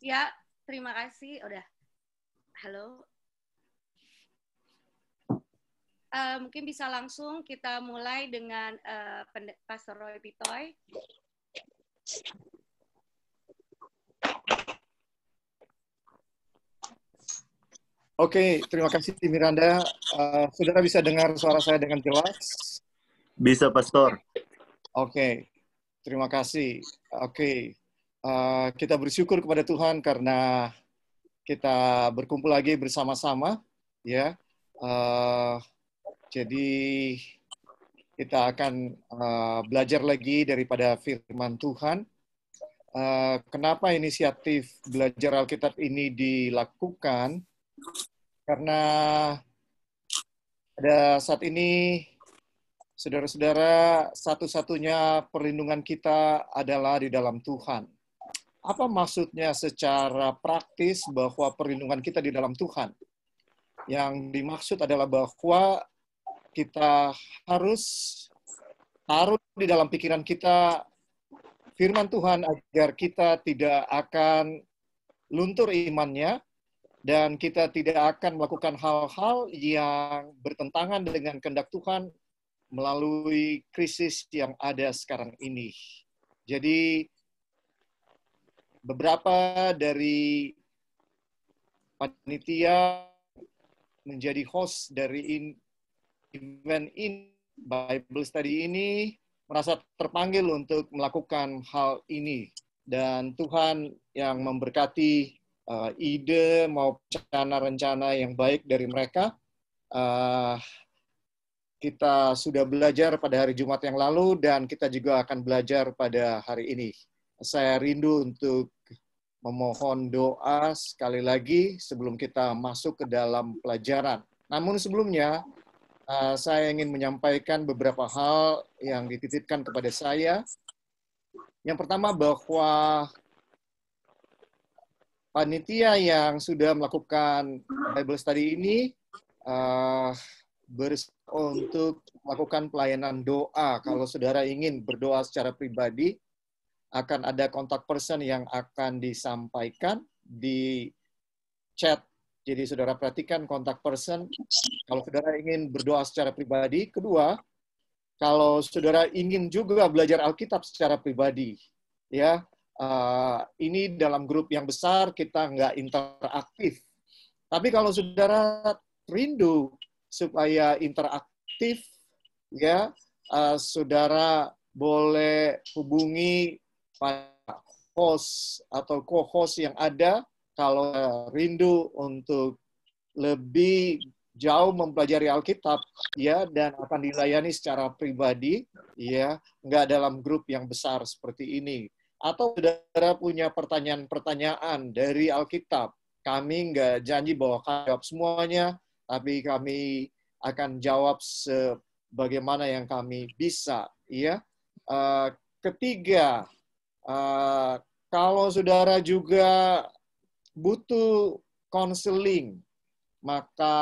Ya, terima kasih. Udah. Halo. Mungkin bisa langsung kita mulai dengan Pastor Roy Pitoy. Oke, terima kasih Miranda. Saudara bisa dengar suara saya dengan jelas? Bisa, Pastor. Oke, terima kasih. Oke, kita bersyukur kepada Tuhan karena kita berkumpul lagi bersama-sama, ya. Jadi kita akan belajar lagi daripada firman Tuhan. Kenapa inisiatif belajar Alkitab ini dilakukan? Karena pada saat ini, saudara-saudara, satu-satunya perlindungan kita adalah di dalam Tuhan. Apa maksudnya secara praktis bahwa perlindungan kita di dalam Tuhan? Yang dimaksud adalah bahwa kita harus taruh di dalam pikiran kita firman Tuhan agar kita tidak akan luntur imannya dan kita tidak akan melakukan hal-hal yang bertentangan dengan kehendak Tuhan melalui krisis yang ada sekarang ini. Jadi beberapa dari panitia menjadi host dari event ini, Bible Study ini, merasa terpanggil untuk melakukan hal ini. Dan Tuhan yang memberkati ide maupun rencana-rencana yang baik dari mereka. Kita sudah belajar pada hari Jumat yang lalu dan kita juga akan belajar pada hari ini. Saya rindu untuk memohon doa sekali lagi sebelum kita masuk ke dalam pelajaran. Namun sebelumnya, saya ingin menyampaikan beberapa hal yang dititipkan kepada saya. Yang pertama bahwa panitia yang sudah melakukan Bible Study ini untuk melakukan pelayanan doa. Kalau saudara ingin berdoa secara pribadi, akan ada kontak person yang akan disampaikan di chat. Jadi saudara perhatikan kontak person kalau saudara ingin berdoa secara pribadi. Kedua, kalau saudara ingin juga belajar Alkitab secara pribadi, ya ini dalam grup yang besar kita nggak interaktif. Tapi kalau saudara rindu supaya interaktif, ya saudara boleh hubungi Pak host atau co-host yang ada kalau rindu untuk lebih jauh mempelajari Alkitab, ya, dan akan dilayani secara pribadi, ya, nggak dalam grup yang besar seperti ini. Atau saudara punya pertanyaan-pertanyaan dari Alkitab, kami nggak janji bahwa kami jawab semuanya, tapi kami akan jawab sebagaimana yang kami bisa, ya. Ketiga, kalau saudara juga butuh konseling, maka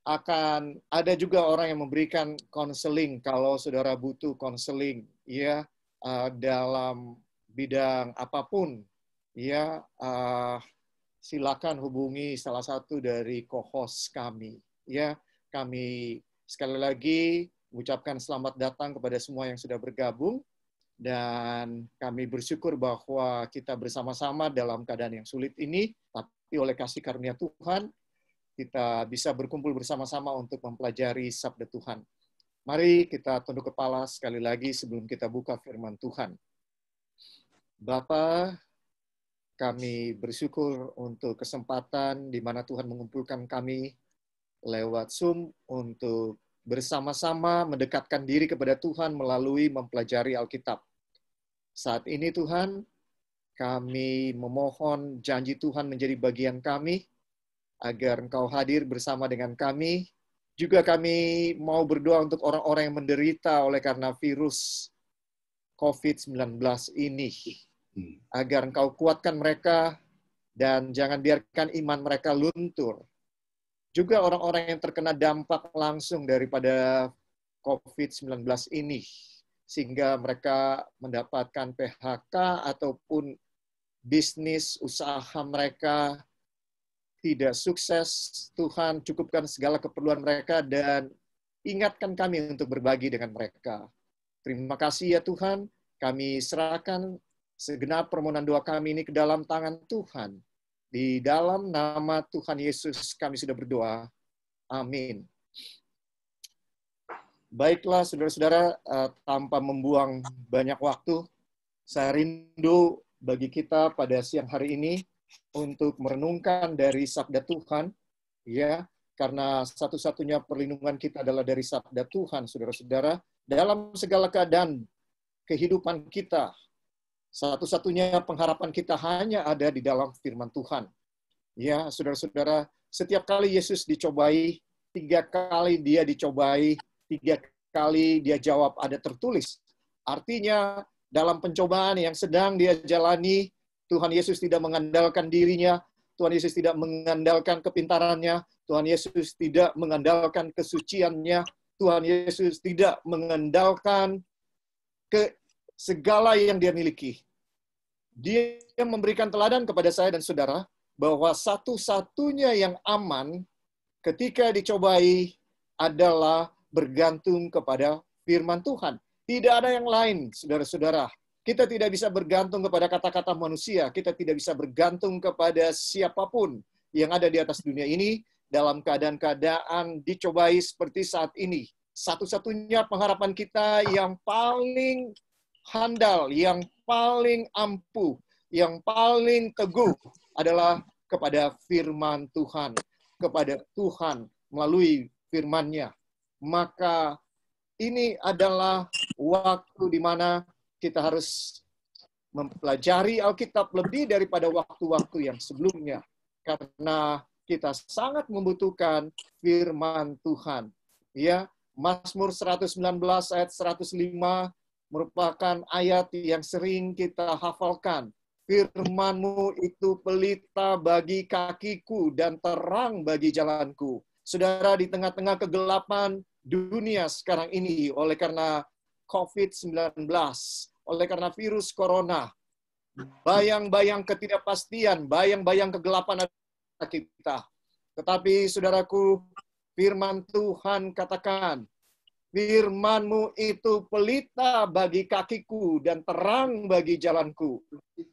akan ada juga orang yang memberikan konseling kalau saudara butuh konseling, ya, dalam bidang apapun, ya, silakan hubungi salah satu dari co-host kami, ya. Kami sekali lagi mengucapkan selamat datang kepada semua yang sudah bergabung. Dan kami bersyukur bahwa kita bersama-sama dalam keadaan yang sulit ini, tapi oleh kasih karunia Tuhan, kita bisa berkumpul bersama-sama untuk mempelajari sabda Tuhan. Mari kita tunduk kepala sekali lagi sebelum kita buka firman Tuhan. Bapa, kami bersyukur untuk kesempatan di mana Tuhan mengumpulkan kami lewat Zoom untuk bersama-sama mendekatkan diri kepada Tuhan melalui mempelajari Alkitab. Saat ini Tuhan, kami memohon janji Tuhan menjadi bagian kami, agar Engkau hadir bersama dengan kami. Juga kami mau berdoa untuk orang-orang yang menderita oleh karena virus COVID-19 ini. Agar Engkau kuatkan mereka dan jangan biarkan iman mereka luntur. Juga orang-orang yang terkena dampak langsung daripada COVID-19 ini, sehingga mereka mendapatkan PHK ataupun bisnis, usaha mereka tidak sukses. Tuhan, cukupkan segala keperluan mereka dan ingatkan kami untuk berbagi dengan mereka. Terima kasih ya Tuhan, kami serahkan segenap permohonan doa kami ini ke dalam tangan Tuhan. Di dalam nama Tuhan Yesus kami sudah berdoa. Amin. Baiklah, saudara-saudara, tanpa membuang banyak waktu, saya rindu bagi kita pada siang hari ini untuk merenungkan dari sabda Tuhan, ya, karena satu-satunya perlindungan kita adalah dari sabda Tuhan, saudara-saudara, dalam segala keadaan kehidupan kita. Satu-satunya pengharapan kita hanya ada di dalam firman Tuhan. Ya, saudara-saudara, setiap kali Yesus dicobai, 3 kali dia dicobai, 3 kali dia jawab ada tertulis. Artinya dalam pencobaan yang sedang dia jalani, Tuhan Yesus tidak mengandalkan dirinya, Tuhan Yesus tidak mengandalkan kepintarannya, Tuhan Yesus tidak mengandalkan kesuciannya, Tuhan Yesus tidak mengandalkan segala yang dia miliki. Dia memberikan teladan kepada saya dan saudara bahwa satu-satunya yang aman ketika dicobai adalah bergantung kepada firman Tuhan. Tidak ada yang lain, saudara-saudara. Kita tidak bisa bergantung kepada kata-kata manusia. Kita tidak bisa bergantung kepada siapapun yang ada di atas dunia ini dalam keadaan-keadaan dicobai seperti saat ini. Satu-satunya pengharapan kita yang paling handal, yang paling ampuh, yang paling teguh adalah kepada firman Tuhan. Kepada Tuhan melalui firman-Nya. Maka ini adalah waktu di mana kita harus mempelajari Alkitab lebih daripada waktu-waktu yang sebelumnya. Karena kita sangat membutuhkan firman Tuhan. Ya, Mazmur 119 ayat 105 merupakan ayat yang sering kita hafalkan. Firman-Mu itu pelita bagi kakiku dan terang bagi jalanku. Saudara, di tengah-tengah kegelapan dunia sekarang ini, oleh karena COVID-19, oleh karena virus corona, bayang-bayang ketidakpastian, bayang-bayang kegelapan ada kita. Tetapi, saudaraku, firman Tuhan katakan, firman-Mu itu pelita bagi kakiku dan terang bagi jalanku.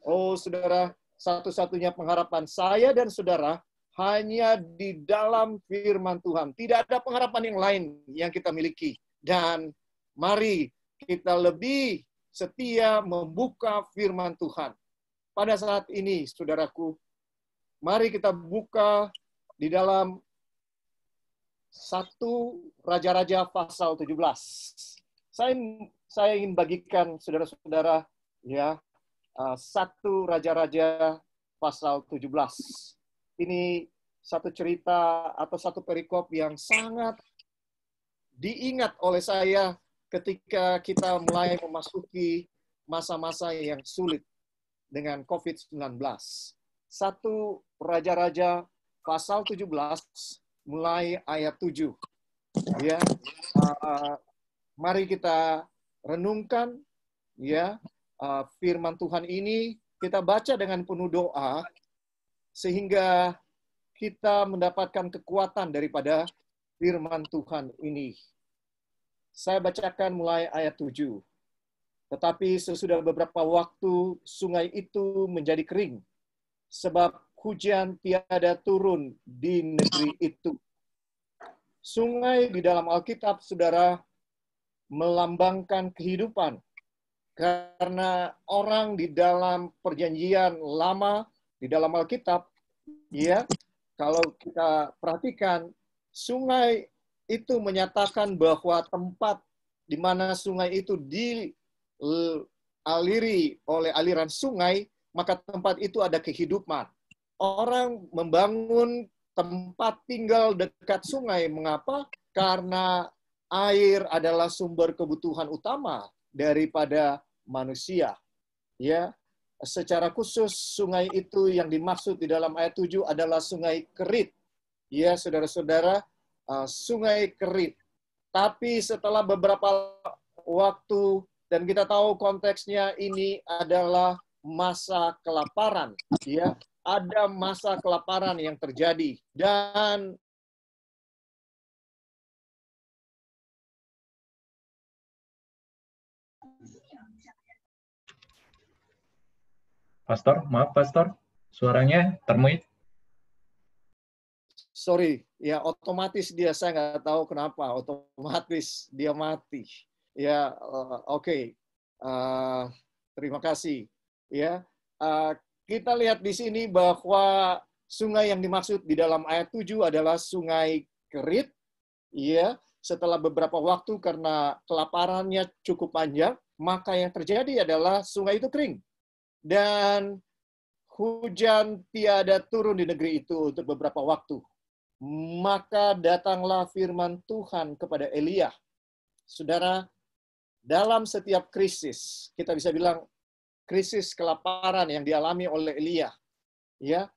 Oh, saudara, satu-satunya pengharapan saya dan saudara hanya di dalam firman Tuhan. Tidak ada pengharapan yang lain yang kita miliki. Dan mari kita lebih setia membuka firman Tuhan. Pada saat ini, saudaraku, mari kita buka di dalam 1 Raja-Raja pasal 17. Saya ingin bagikan saudara-saudara ya 1 Raja-Raja pasal 17. Ini satu cerita atau satu perikop yang sangat diingat oleh saya ketika kita mulai memasuki masa-masa yang sulit dengan COVID-19. 1 Raja-Raja pasal 17 mulai ayat 7. Ya. Mari kita renungkan ya firman Tuhan ini, kita baca dengan penuh doa sehingga kita mendapatkan kekuatan daripada firman Tuhan ini. Saya bacakan mulai ayat 7. Tetapi sesudah beberapa waktu sungai itu menjadi kering, sebab hujan tiada turun di negeri itu. Sungai di dalam Alkitab, saudara, melambangkan kehidupan. Karena orang di dalam perjanjian lama, di dalam Alkitab, ya, kalau kita perhatikan, sungai itu menyatakan bahwa tempat di mana sungai itu dialiri oleh aliran sungai, maka tempat itu ada kehidupan. Orang membangun tempat tinggal dekat sungai. Mengapa? Karena air adalah sumber kebutuhan utama daripada manusia. Ya, secara khusus sungai itu yang dimaksud di dalam ayat 7 adalah sungai Kerit. Ya, saudara-saudara, sungai Kerit. Tapi setelah beberapa waktu, dan kita tahu konteksnya ini adalah masa kelaparan, ya. Ada masa kelaparan yang terjadi dan Pastor, maaf Pastor, suaranya termute. sorry, ya otomatis dia, saya nggak tahu kenapa otomatis dia mati. Ya, oke. Terima kasih. Ya, kita lihat di sini bahwa sungai yang dimaksud di dalam ayat 7 adalah sungai Kerit. Ya, setelah beberapa waktu karena kelaparannya cukup panjang, maka yang terjadi adalah sungai itu kering. Dan hujan tiada turun di negeri itu untuk beberapa waktu. Maka datanglah firman Tuhan kepada Elia. Saudara, dalam setiap krisis, kita bisa bilang krisis kelaparan yang dialami oleh Elia, ya,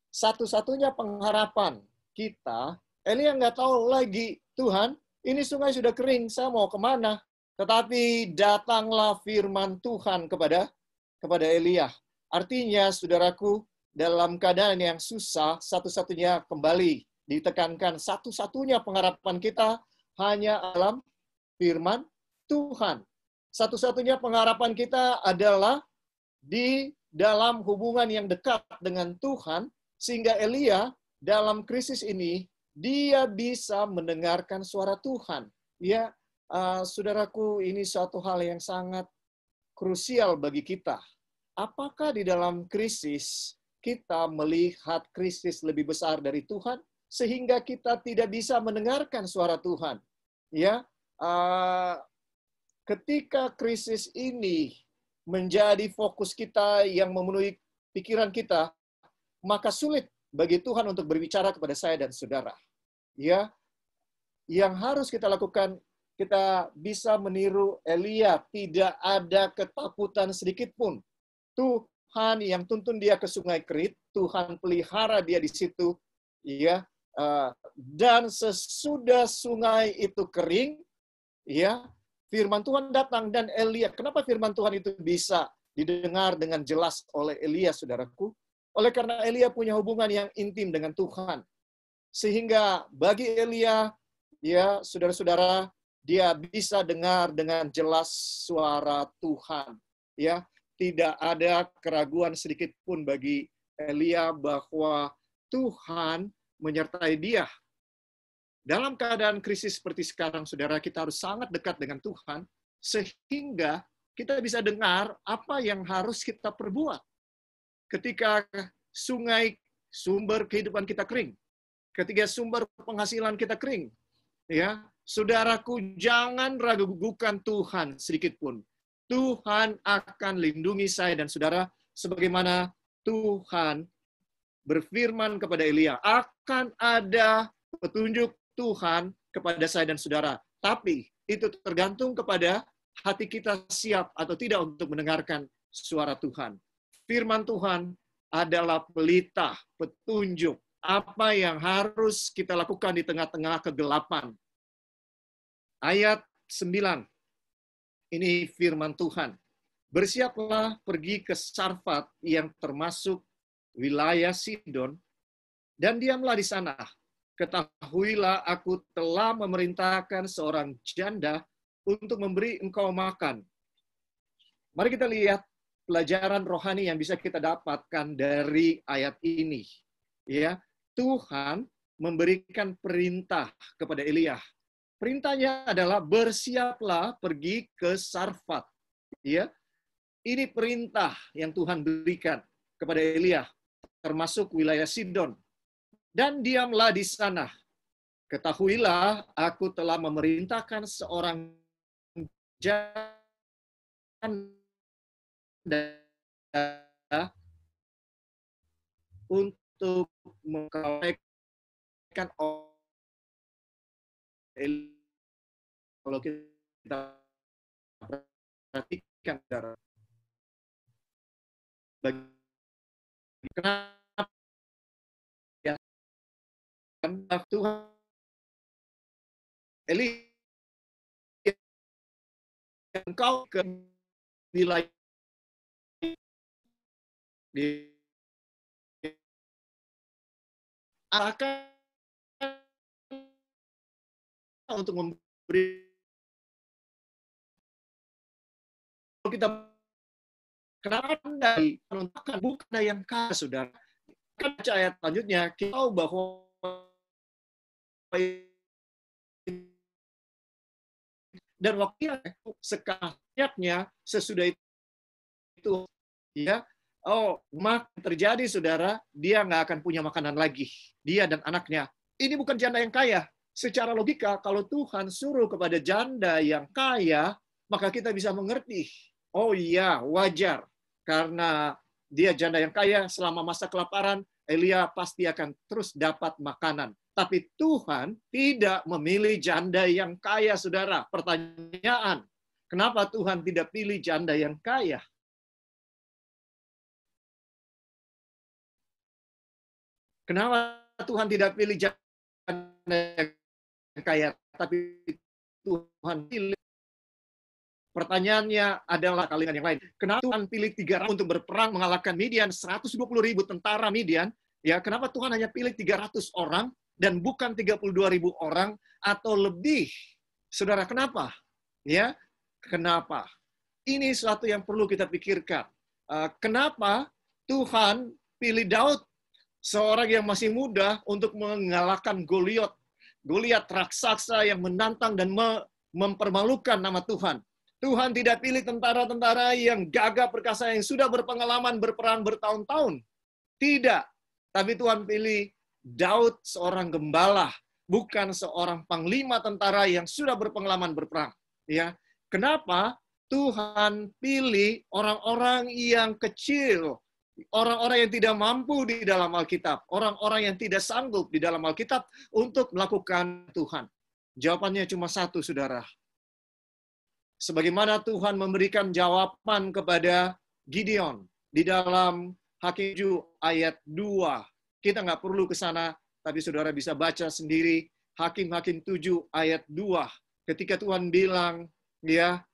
satu-satunya pengharapan kita, Elia nggak tahu lagi, Tuhan, ini sungai sudah kering, saya mau kemana? Tetapi datanglah firman Tuhan kepada Elia. Artinya, saudaraku, dalam keadaan yang susah, satu-satunya kembali ditekankan, satu-satunya pengharapan kita hanya dalam firman Tuhan. Satu-satunya pengharapan kita adalah di dalam hubungan yang dekat dengan Tuhan, sehingga Elia dalam krisis ini, dia bisa mendengarkan suara Tuhan. Ya, saudaraku, ini suatu hal yang sangat krusial bagi kita. Apakah di dalam krisis kita melihat krisis lebih besar dari Tuhan, sehingga kita tidak bisa mendengarkan suara Tuhan? Ya, ketika krisis ini menjadi fokus kita yang memenuhi pikiran kita, maka sulit bagi Tuhan untuk berbicara kepada saya dan saudara. Ya, yang harus kita lakukan, kita bisa meniru Elia, tidak ada ketakutan sedikit pun. Tuhan yang tuntun dia ke sungai Kerit, Tuhan pelihara dia di situ, ya. Dan sesudah sungai itu kering, ya, firman Tuhan datang dan Elia. Kenapa firman Tuhan itu bisa didengar dengan jelas oleh Elia, saudaraku? Oleh karena Elia punya hubungan yang intim dengan Tuhan. Sehingga bagi Elia, ya, saudara-saudara, dia bisa dengar dengan jelas suara Tuhan. Ya, tidak ada keraguan sedikit pun bagi Elia bahwa Tuhan menyertai dia. Dalam keadaan krisis seperti sekarang, saudara, kita harus sangat dekat dengan Tuhan, sehingga kita bisa dengar apa yang harus kita perbuat. Ketika sungai, sumber kehidupan kita kering, ketika sumber penghasilan kita kering, ya, saudaraku, jangan ragukan Tuhan sedikit pun. Tuhan akan lindungi saya dan saudara, sebagaimana Tuhan berfirman kepada Elia, akan ada petunjuk Tuhan kepada saya dan saudara. Tapi itu tergantung kepada hati kita siap atau tidak untuk mendengarkan suara Tuhan. Firman Tuhan adalah pelita, petunjuk, apa yang harus kita lakukan di tengah-tengah kegelapan. Ayat 9. Ini firman Tuhan. Bersiaplah pergi ke Sarfat yang termasuk wilayah Sidon, dan diamlah di sana. Ketahuilah aku telah memerintahkan seorang janda untuk memberi engkau makan. Mari kita lihat pelajaran rohani yang bisa kita dapatkan dari ayat ini. Ya, Tuhan memberikan perintah kepada Elia. Perintahnya adalah bersiaplah pergi ke Sarfat. Ya, ini perintah yang Tuhan berikan kepada Elia, termasuk wilayah Sidon. Dan diamlah di sana. Ketahuilah, aku telah memerintahkan seorang janda untuk mengkawinkan kalau kita perhatikan, kenapa ya Tuhan Eli engkau ke wilayah akan untuk memberi kita kenapa dari penuntakan bukan yang kaya, saudara. Kan baca ayat selanjutnya, kita tahu bahwa dan waktu sekarangnya sesudah itu ya maka terjadi saudara, dia nggak akan punya makanan lagi, dia dan anaknya. Ini bukan janda yang kaya. Secara logika kalau Tuhan suruh kepada janda yang kaya, maka kita bisa mengerti, oh iya wajar karena dia janda yang kaya, selama masa kelaparan Elia pasti akan terus dapat makanan. Tapi Tuhan tidak memilih janda yang kaya, saudara. Pertanyaan, kenapa Tuhan tidak pilih janda yang kaya? Kenapa Tuhan tidak pilih janda yang kaya, tapi Tuhan pilih? Pertanyaannya adalah kalian yang lain. Kenapa Tuhan pilih 300 untuk berperang mengalahkan Midian, 120.000 tentara Midian? Ya, kenapa Tuhan hanya pilih 300 orang dan bukan 32.000 orang atau lebih? Saudara, kenapa? Ya, kenapa? Ini sesuatu yang perlu kita pikirkan. Kenapa Tuhan pilih Daud, seorang yang masih muda, untuk mengalahkan Goliat? Goliat raksasa yang menantang dan mempermalukan nama Tuhan. Tuhan tidak pilih tentara-tentara yang gagah perkasa, yang sudah berpengalaman berperang bertahun-tahun. Tidak. Tapi Tuhan pilih Daud, seorang gembala, bukan seorang panglima tentara yang sudah berpengalaman berperang. Ya, kenapa Tuhan pilih orang-orang yang kecil, orang-orang yang tidak mampu di dalam Alkitab, orang-orang yang tidak sanggup di dalam Alkitab untuk melakukan Tuhan? Jawabannya cuma satu, saudara. Sebagaimana Tuhan memberikan jawaban kepada Gideon di dalam Hakim 7 ayat 2. Kita nggak perlu ke sana, tapi saudara bisa baca sendiri Hakim-Hakim 7 ayat 2. Ketika Tuhan bilang, ya,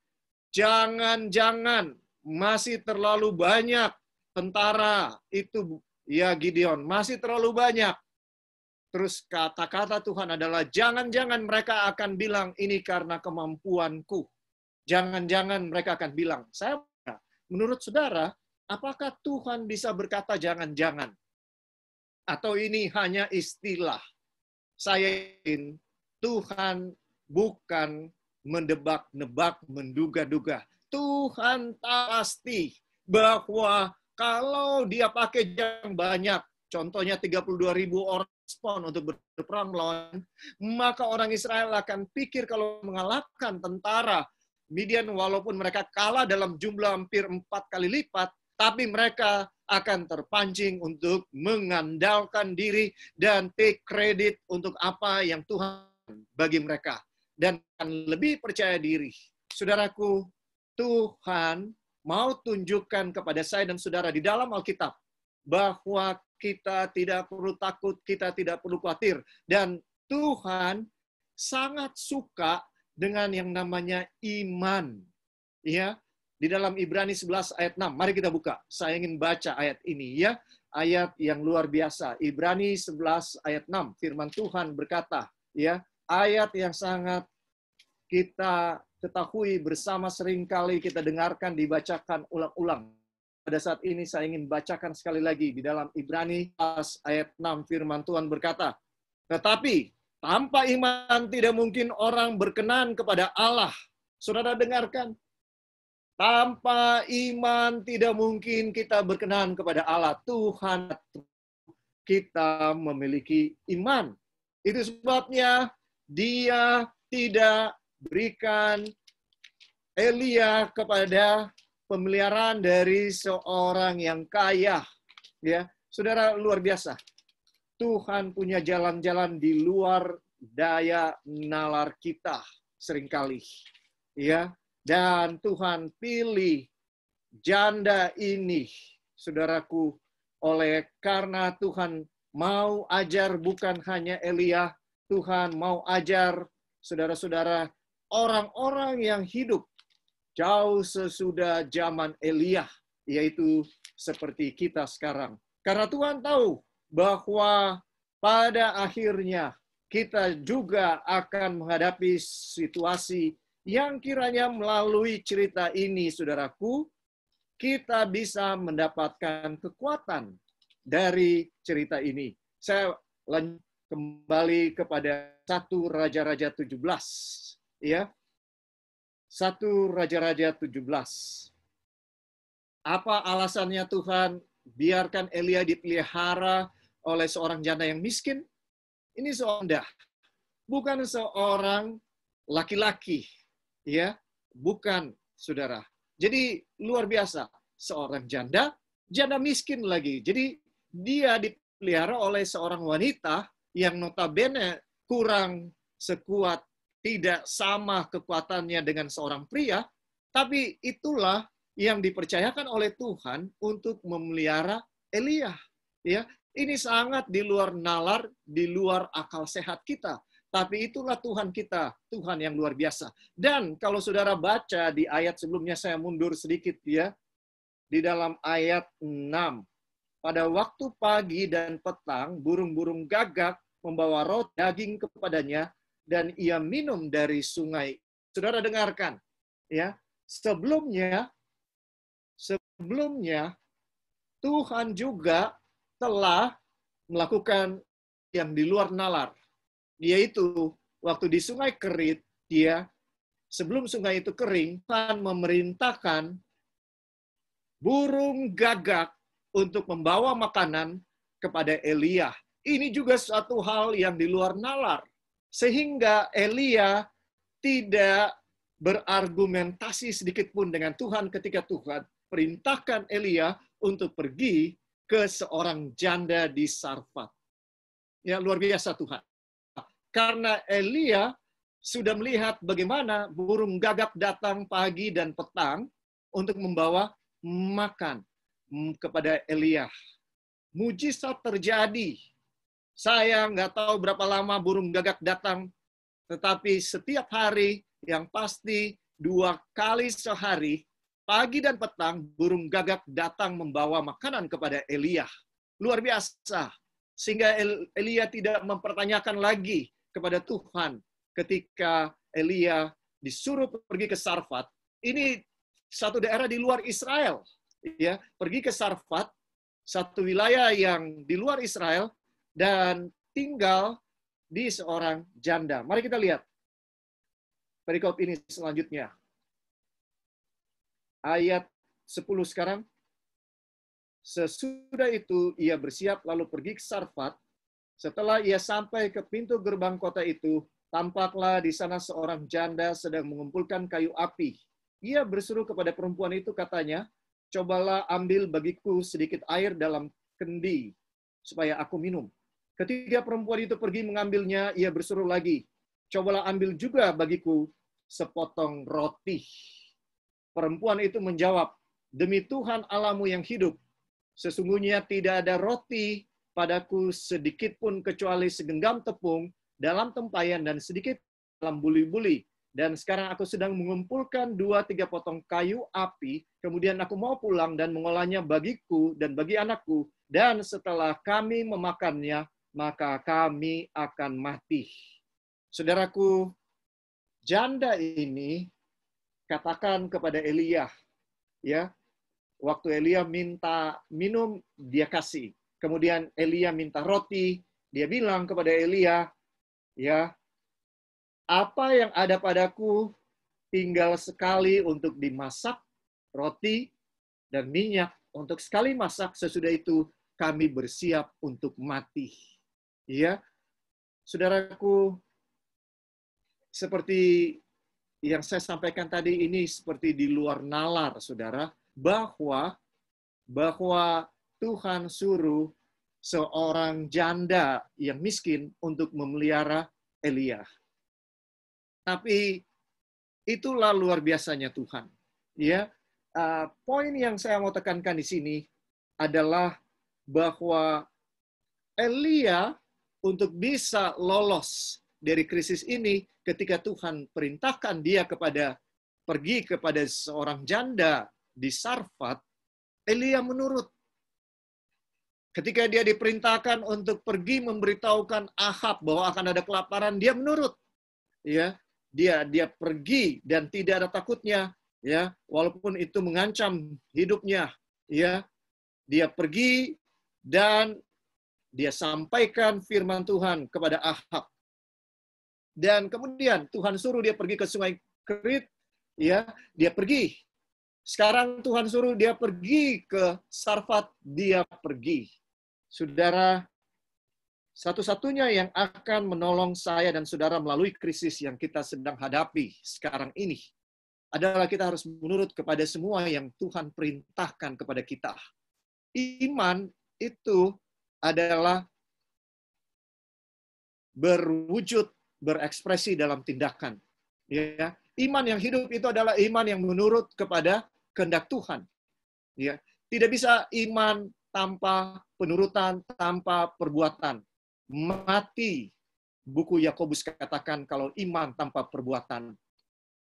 jangan-jangan masih terlalu banyak tentara itu, ya Gideon, masih terlalu banyak. Terus kata-kata Tuhan adalah, jangan-jangan mereka akan bilang, ini karena kemampuanku. Jangan-jangan mereka akan bilang, menurut saudara, apakah Tuhan bisa berkata jangan-jangan? Atau ini hanya istilah? Saya yakin Tuhan bukan mendebak-nebak, menduga-duga. Tuhan pasti bahwa kalau dia pakai yang banyak, contohnya 32.000 orang respon untuk berperang melawan, maka orang Israel akan pikir kalau mengalahkan tentara Midian, walaupun mereka kalah dalam jumlah hampir 4 kali lipat, tapi mereka akan terpancing untuk mengandalkan diri dan take credit untuk apa yang Tuhan bagi mereka. Dan lebih percaya diri. Saudaraku, Tuhan mau tunjukkan kepada saya dan saudara di dalam Alkitab bahwa kita tidak perlu takut, kita tidak perlu khawatir. Dan Tuhan sangat suka dengan yang namanya iman. Ya, di dalam Ibrani 11 ayat 6. Mari kita buka. Saya ingin baca ayat ini ya. Ayat yang luar biasa. Ibrani 11 ayat 6. Firman Tuhan berkata, ya, ayat yang sangat kita ketahui bersama, seringkali kita dengarkan dibacakan ulang-ulang. Pada saat ini saya ingin bacakan sekali lagi di dalam Ibrani 11 ayat 6. Firman Tuhan berkata, tetapi tanpa iman tidak mungkin orang berkenan kepada Allah. Saudara dengarkan. Tanpa iman tidak mungkin kita berkenan kepada Allah. Tuhan, kita memiliki iman. Itu sebabnya dia tidak berikan Elia kepada pemeliharaan dari seorang yang kaya. Ya, saudara, luar biasa. Tuhan punya jalan-jalan di luar daya nalar kita seringkali. Ya, dan Tuhan pilih janda ini, saudaraku, oleh karena Tuhan mau ajar bukan hanya Elia, Tuhan mau ajar saudara-saudara orang-orang yang hidup jauh sesudah zaman Elia, yaitu seperti kita sekarang. Karena Tuhan tahu bahwa pada akhirnya kita juga akan menghadapi situasi yang kiranya melalui cerita ini, saudaraku, kita bisa mendapatkan kekuatan dari cerita ini. Saya kembali kepada 1 Raja-Raja 17. Ya. 1 Raja-Raja 17. Apa alasannya Tuhan biarkan Elia dipelihara oleh seorang janda yang miskin? Ini seorang bukan seorang laki-laki, ya, bukan, saudara. Jadi luar biasa, seorang janda miskin lagi. Jadi dia dipelihara oleh seorang wanita yang notabene kurang sekuat, tidak sama kekuatannya dengan seorang pria, tapi itulah yang dipercayakan oleh Tuhan untuk memelihara Elia. Ya, ini sangat di luar nalar, di luar akal sehat kita. Tapi itulah Tuhan kita, Tuhan yang luar biasa. Dan kalau saudara baca di ayat sebelumnya, saya mundur sedikit ya, di dalam ayat 6. Pada waktu pagi dan petang, burung-burung gagak membawa roti daging kepadanya, dan ia minum dari sungai. Saudara dengarkan, ya, sebelumnya Tuhan juga telah melakukan yang di luar nalar. Yaitu waktu di sungai Kerit, sebelum sungai itu kering, Tuhan memerintahkan burung gagak untuk membawa makanan kepada Elia. Ini juga suatu hal yang di luar nalar. Sehingga Elia tidak berargumentasi sedikit pun dengan Tuhan ketika Tuhan perintahkan Elia untuk pergi ke seorang janda di Sarfat. Ya, luar biasa Tuhan. Karena Elia sudah melihat bagaimana burung gagak datang pagi dan petang untuk membawa makan kepada Elia. Mujizat terjadi. Saya nggak tahu berapa lama burung gagak datang, tetapi setiap hari yang pasti 2 kali sehari, pagi dan petang, burung gagak datang membawa makanan kepada Elia. Luar biasa. Sehingga Elia tidak mempertanyakan lagi kepada Tuhan ketika Elia disuruh pergi ke Sarfat. Ini satu daerah di luar Israel. Ya, pergi ke Sarfat, satu wilayah yang di luar Israel, dan tinggal di seorang janda. Mari kita lihat perikop ini selanjutnya. Ayat 10 sekarang. Sesudah itu ia bersiap lalu pergi ke Sarfat. Setelah ia sampai ke pintu gerbang kota itu, tampaklah di sana seorang janda sedang mengumpulkan kayu api. Ia berseru kepada perempuan itu, katanya, cobalah ambil bagiku sedikit air dalam kendi, supaya aku minum. Ketika perempuan itu pergi mengambilnya, ia berseru lagi, cobalah ambil juga bagiku sepotong roti. Perempuan itu menjawab, demi Tuhan Allahmu yang hidup, sesungguhnya tidak ada roti padaku sedikit pun kecuali segenggam tepung dalam tempayan dan sedikit dalam buli-buli. Dan sekarang aku sedang mengumpulkan 2-3 potong kayu api, kemudian aku mau pulang dan mengolahnya bagiku dan bagi anakku, dan setelah kami memakannya, maka kami akan mati. Saudaraku, janda ini katakan kepada Elia, ya, waktu Elia minta minum, dia kasih. Kemudian Elia minta roti, dia bilang kepada Elia, ya, apa yang ada padaku tinggal sekali untuk dimasak, roti dan minyak untuk sekali masak, sesudah itu kami bersiap untuk mati. Ya, saudaraku, seperti yang saya sampaikan tadi, ini seperti di luar nalar, saudara, bahwa Tuhan suruh seorang janda yang miskin untuk memelihara Elia. Tapi itulah luar biasanya Tuhan. Ya, poin yang saya mau tekankan di sini adalah bahwa Elia untuk bisa lolos dari krisis ini, ketika Tuhan perintahkan dia pergi kepada seorang janda di Sarfat, Elia menurut. Ketika dia diperintahkan untuk pergi memberitahukan Ahab bahwa akan ada kelaparan, dia menurut. Ya, dia pergi dan tidak ada takutnya, ya, walaupun itu mengancam hidupnya, ya. Dia pergi dan dia sampaikan firman Tuhan kepada Ahab. Dan kemudian Tuhan suruh dia pergi ke Sungai Kerit, ya, dia pergi. Sekarang Tuhan suruh dia pergi ke Sarfat, dia pergi. Saudara, satu-satunya yang akan menolong saya dan saudara melalui krisis yang kita sedang hadapi sekarang ini adalah kita harus menurut kepada semua yang Tuhan perintahkan kepada kita. Iman itu adalah berwujud, berekspresi dalam tindakan. Ya, iman yang hidup itu adalah iman yang menurut kepada kehendak Tuhan. Ya, tidak bisa iman tanpa penurutan, tanpa perbuatan. Mati. Buku Yakobus katakan kalau iman tanpa perbuatan.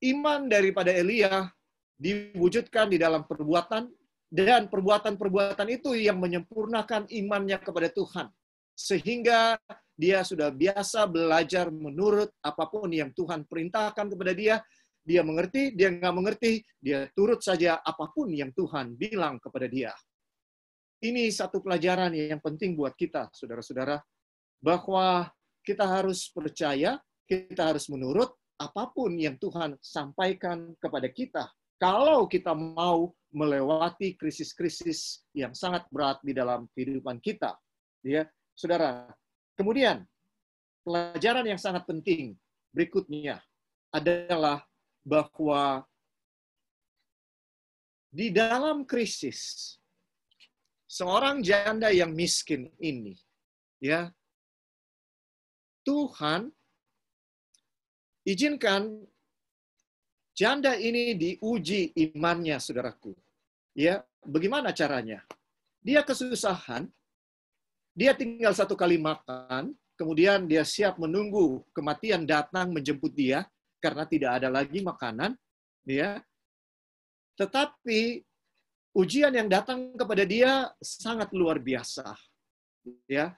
Iman daripada Elia diwujudkan di dalam perbuatan, dan perbuatan-perbuatan itu yang menyempurnakan imannya kepada Tuhan. Sehingga dia sudah biasa belajar menurut apapun yang Tuhan perintahkan kepada dia. Dia mengerti, dia nggak mengerti, dia turut saja apapun yang Tuhan bilang kepada dia. Ini satu pelajaran yang penting buat kita, saudara-saudara, bahwa kita harus percaya, kita harus menurut apapun yang Tuhan sampaikan kepada kita. Kalau kita mau melewati krisis-krisis yang sangat berat di dalam kehidupan kita, ya, saudara. Kemudian, pelajaran yang sangat penting berikutnya adalah bahwa di dalam krisis, seorang janda yang miskin ini, ya, Tuhan izinkan janda ini diuji imannya, saudaraku. Ya, bagaimana caranya? Dia kesusahan, dia tinggal satu kali makan, kemudian dia siap menunggu kematian datang menjemput dia karena tidak ada lagi makanan, ya. Tetapi ujian yang datang kepada dia sangat luar biasa, ya.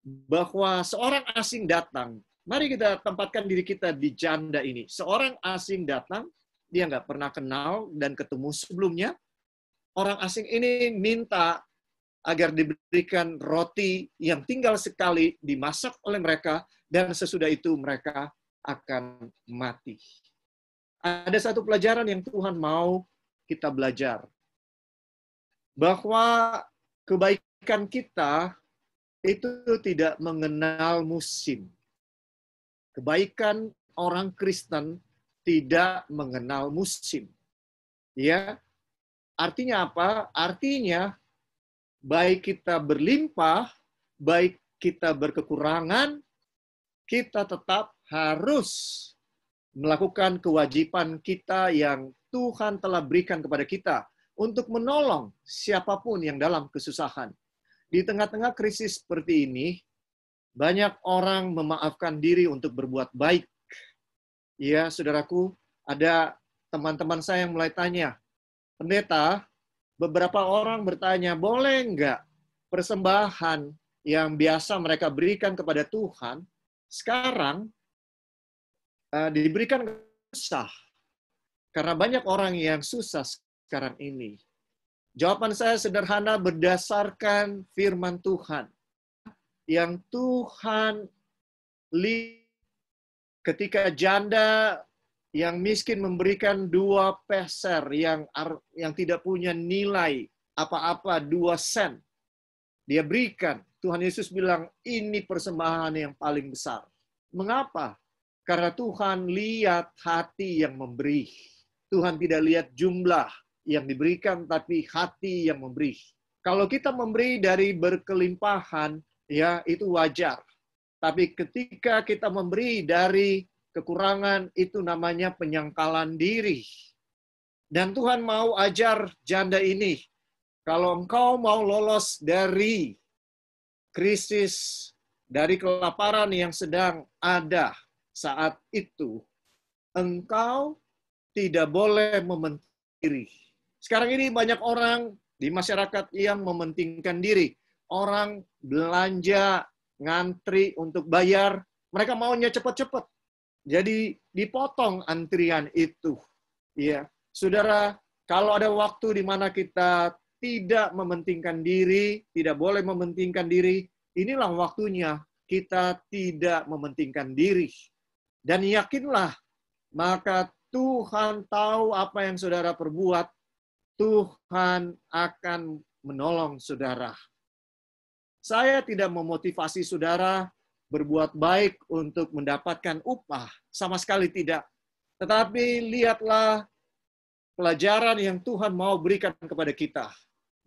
Bahwa seorang asing datang. Mari kita tempatkan diri kita di janda ini. Seorang asing datang, dia nggak pernah kenal dan ketemu sebelumnya. Orang asing ini minta agar diberikan roti yang tinggal sekali dimasak oleh mereka, dan sesudah itu mereka akan mati. Ada satu pelajaran yang Tuhan mau kita belajar. Bahwa kebaikan kita itu tidak mengenal musim. Kebaikan orang Kristen tidak mengenal musim. Ya. Artinya apa? Artinya baik kita berlimpah, baik kita berkekurangan, kita tetap harus melakukan kewajiban kita yang Tuhan telah berikan kepada kita untuk menolong siapapun yang dalam kesusahan. Di tengah-tengah krisis seperti ini, banyak orang memaafkan diri untuk berbuat baik. Ya, saudaraku, ada teman-teman saya yang mulai tanya, pendeta, beberapa orang bertanya, boleh nggak persembahan yang biasa mereka berikan kepada Tuhan, sekarang diberikan susah. Karena banyak orang yang susah sekarang ini. Jawaban saya sederhana berdasarkan firman Tuhan. Yang Tuhan lihat ketika janda yang miskin memberikan 2 peser yang tidak punya nilai apa-apa, 2 sen. Dia berikan. Tuhan Yesus bilang, ini persembahan yang paling besar. Mengapa? Karena Tuhan lihat hati yang memberi. Tuhan tidak lihat jumlah yang diberikan, tapi hati yang memberi. Kalau kita memberi dari berkelimpahan, ya itu wajar. Tapi ketika kita memberi dari kekurangan, itu namanya penyangkalan diri. Dan Tuhan mau ajar janda ini, kalau engkau mau lolos dari krisis, dari kelaparan yang sedang ada saat itu, engkau tidak boleh mementiri. Sekarang ini banyak orang Di masyarakat yang mementingkan diri. Orang belanja, ngantri untuk bayar, mereka maunya cepat-cepat. Jadi dipotong antrian itu. Ya, saudara, kalau ada waktu di mana kita tidak mementingkan diri, tidak boleh mementingkan diri, inilah waktunya kita tidak mementingkan diri. Dan yakinlah, maka Tuhan tahu apa yang saudara perbuat, Tuhan akan menolong saudara. Saya tidak memotivasi saudara berbuat baik untuk mendapatkan upah, sama sekali tidak. Tetapi lihatlah pelajaran yang Tuhan mau berikan kepada kita.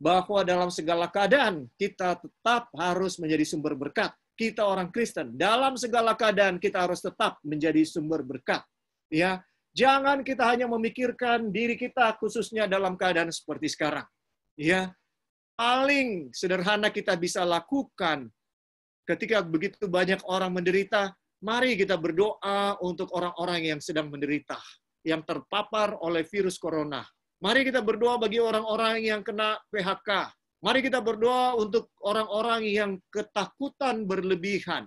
Bahwa dalam segala keadaan kita tetap harus menjadi sumber berkat. Kita orang Kristen, dalam segala keadaan kita harus tetap menjadi sumber berkat. Ya, jangan kita hanya memikirkan diri kita khususnya dalam keadaan seperti sekarang. Ya, paling sederhana kita bisa lakukan ketika begitu banyak orang menderita, mari kita berdoa untuk orang-orang yang sedang menderita, yang terpapar oleh virus corona. Mari kita berdoa bagi orang-orang yang kena PHK. Mari kita berdoa untuk orang-orang yang ketakutan berlebihan.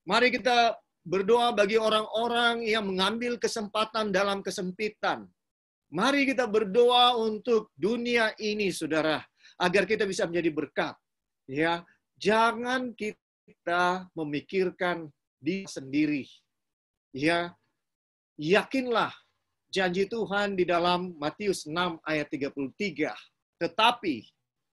Mari kita berdoa bagi orang-orang yang mengambil kesempatan dalam kesempitan. Mari kita berdoa untuk dunia ini, saudara, agar kita bisa menjadi berkat. Ya, jangan kita memikirkan diri sendiri. Ya, yakinlah janji Tuhan di dalam Matius 6 ayat 33. Tetapi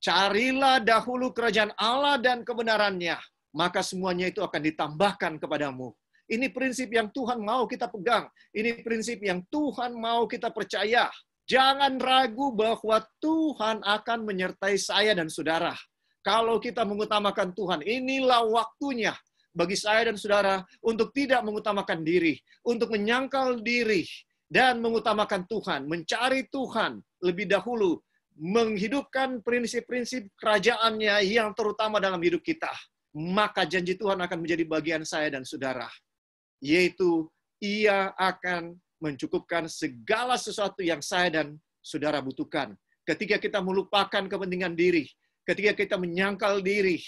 carilah dahulu kerajaan Allah dan kebenarannya, maka semuanya itu akan ditambahkan kepadamu. Ini prinsip yang Tuhan mau kita pegang. Ini prinsip yang Tuhan mau kita percaya. Jangan ragu bahwa Tuhan akan menyertai saya dan saudara. Kalau kita mengutamakan Tuhan, inilah waktunya bagi saya dan saudara untuk tidak mengutamakan diri, untuk menyangkal diri, dan mengutamakan Tuhan, mencari Tuhan lebih dahulu, menghidupkan prinsip-prinsip kerajaannya yang terutama dalam hidup kita. Maka janji Tuhan akan menjadi bagian saya dan saudara. Yaitu, Ia akan mencukupkan segala sesuatu yang saya dan saudara butuhkan. Ketika kita melupakan kepentingan diri, ketika kita menyangkal diri,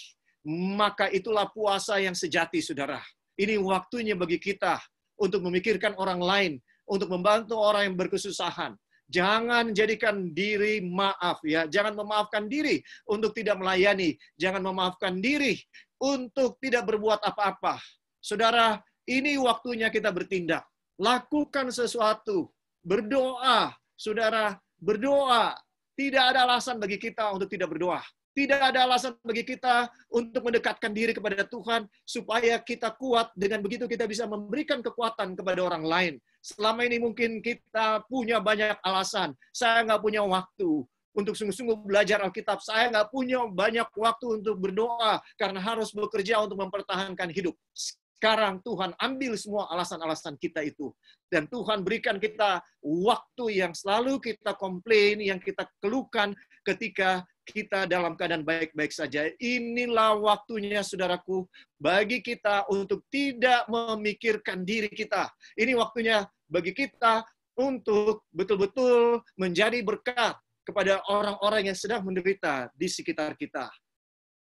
maka itulah puasa yang sejati, saudara. Ini waktunya bagi kita untuk memikirkan orang lain, untuk membantu orang yang berkesusahan. Jangan jadikan diri maaf, ya. Jangan memaafkan diri untuk tidak melayani. Jangan memaafkan diri untuk tidak berbuat apa-apa. Saudara, ini waktunya kita bertindak. Lakukan sesuatu. Berdoa. Saudara, berdoa. Tidak ada alasan bagi kita untuk tidak berdoa. Tidak ada alasan bagi kita untuk mendekatkan diri kepada Tuhan supaya kita kuat. Dengan begitu kita bisa memberikan kekuatan kepada orang lain. Selama ini mungkin kita punya banyak alasan. Saya nggak punya waktu untuk sungguh-sungguh belajar Alkitab. Saya nggak punya banyak waktu untuk berdoa karena harus bekerja untuk mempertahankan hidup. Sekarang Tuhan ambil semua alasan-alasan kita itu. Dan Tuhan berikan kita waktu yang selalu kita komplain, yang kita keluhkan ketika kita dalam keadaan baik-baik saja. Inilah waktunya, saudaraku, bagi kita untuk tidak memikirkan diri kita. Ini waktunya bagi kita untuk betul-betul menjadi berkat kepada orang-orang yang sedang menderita di sekitar kita.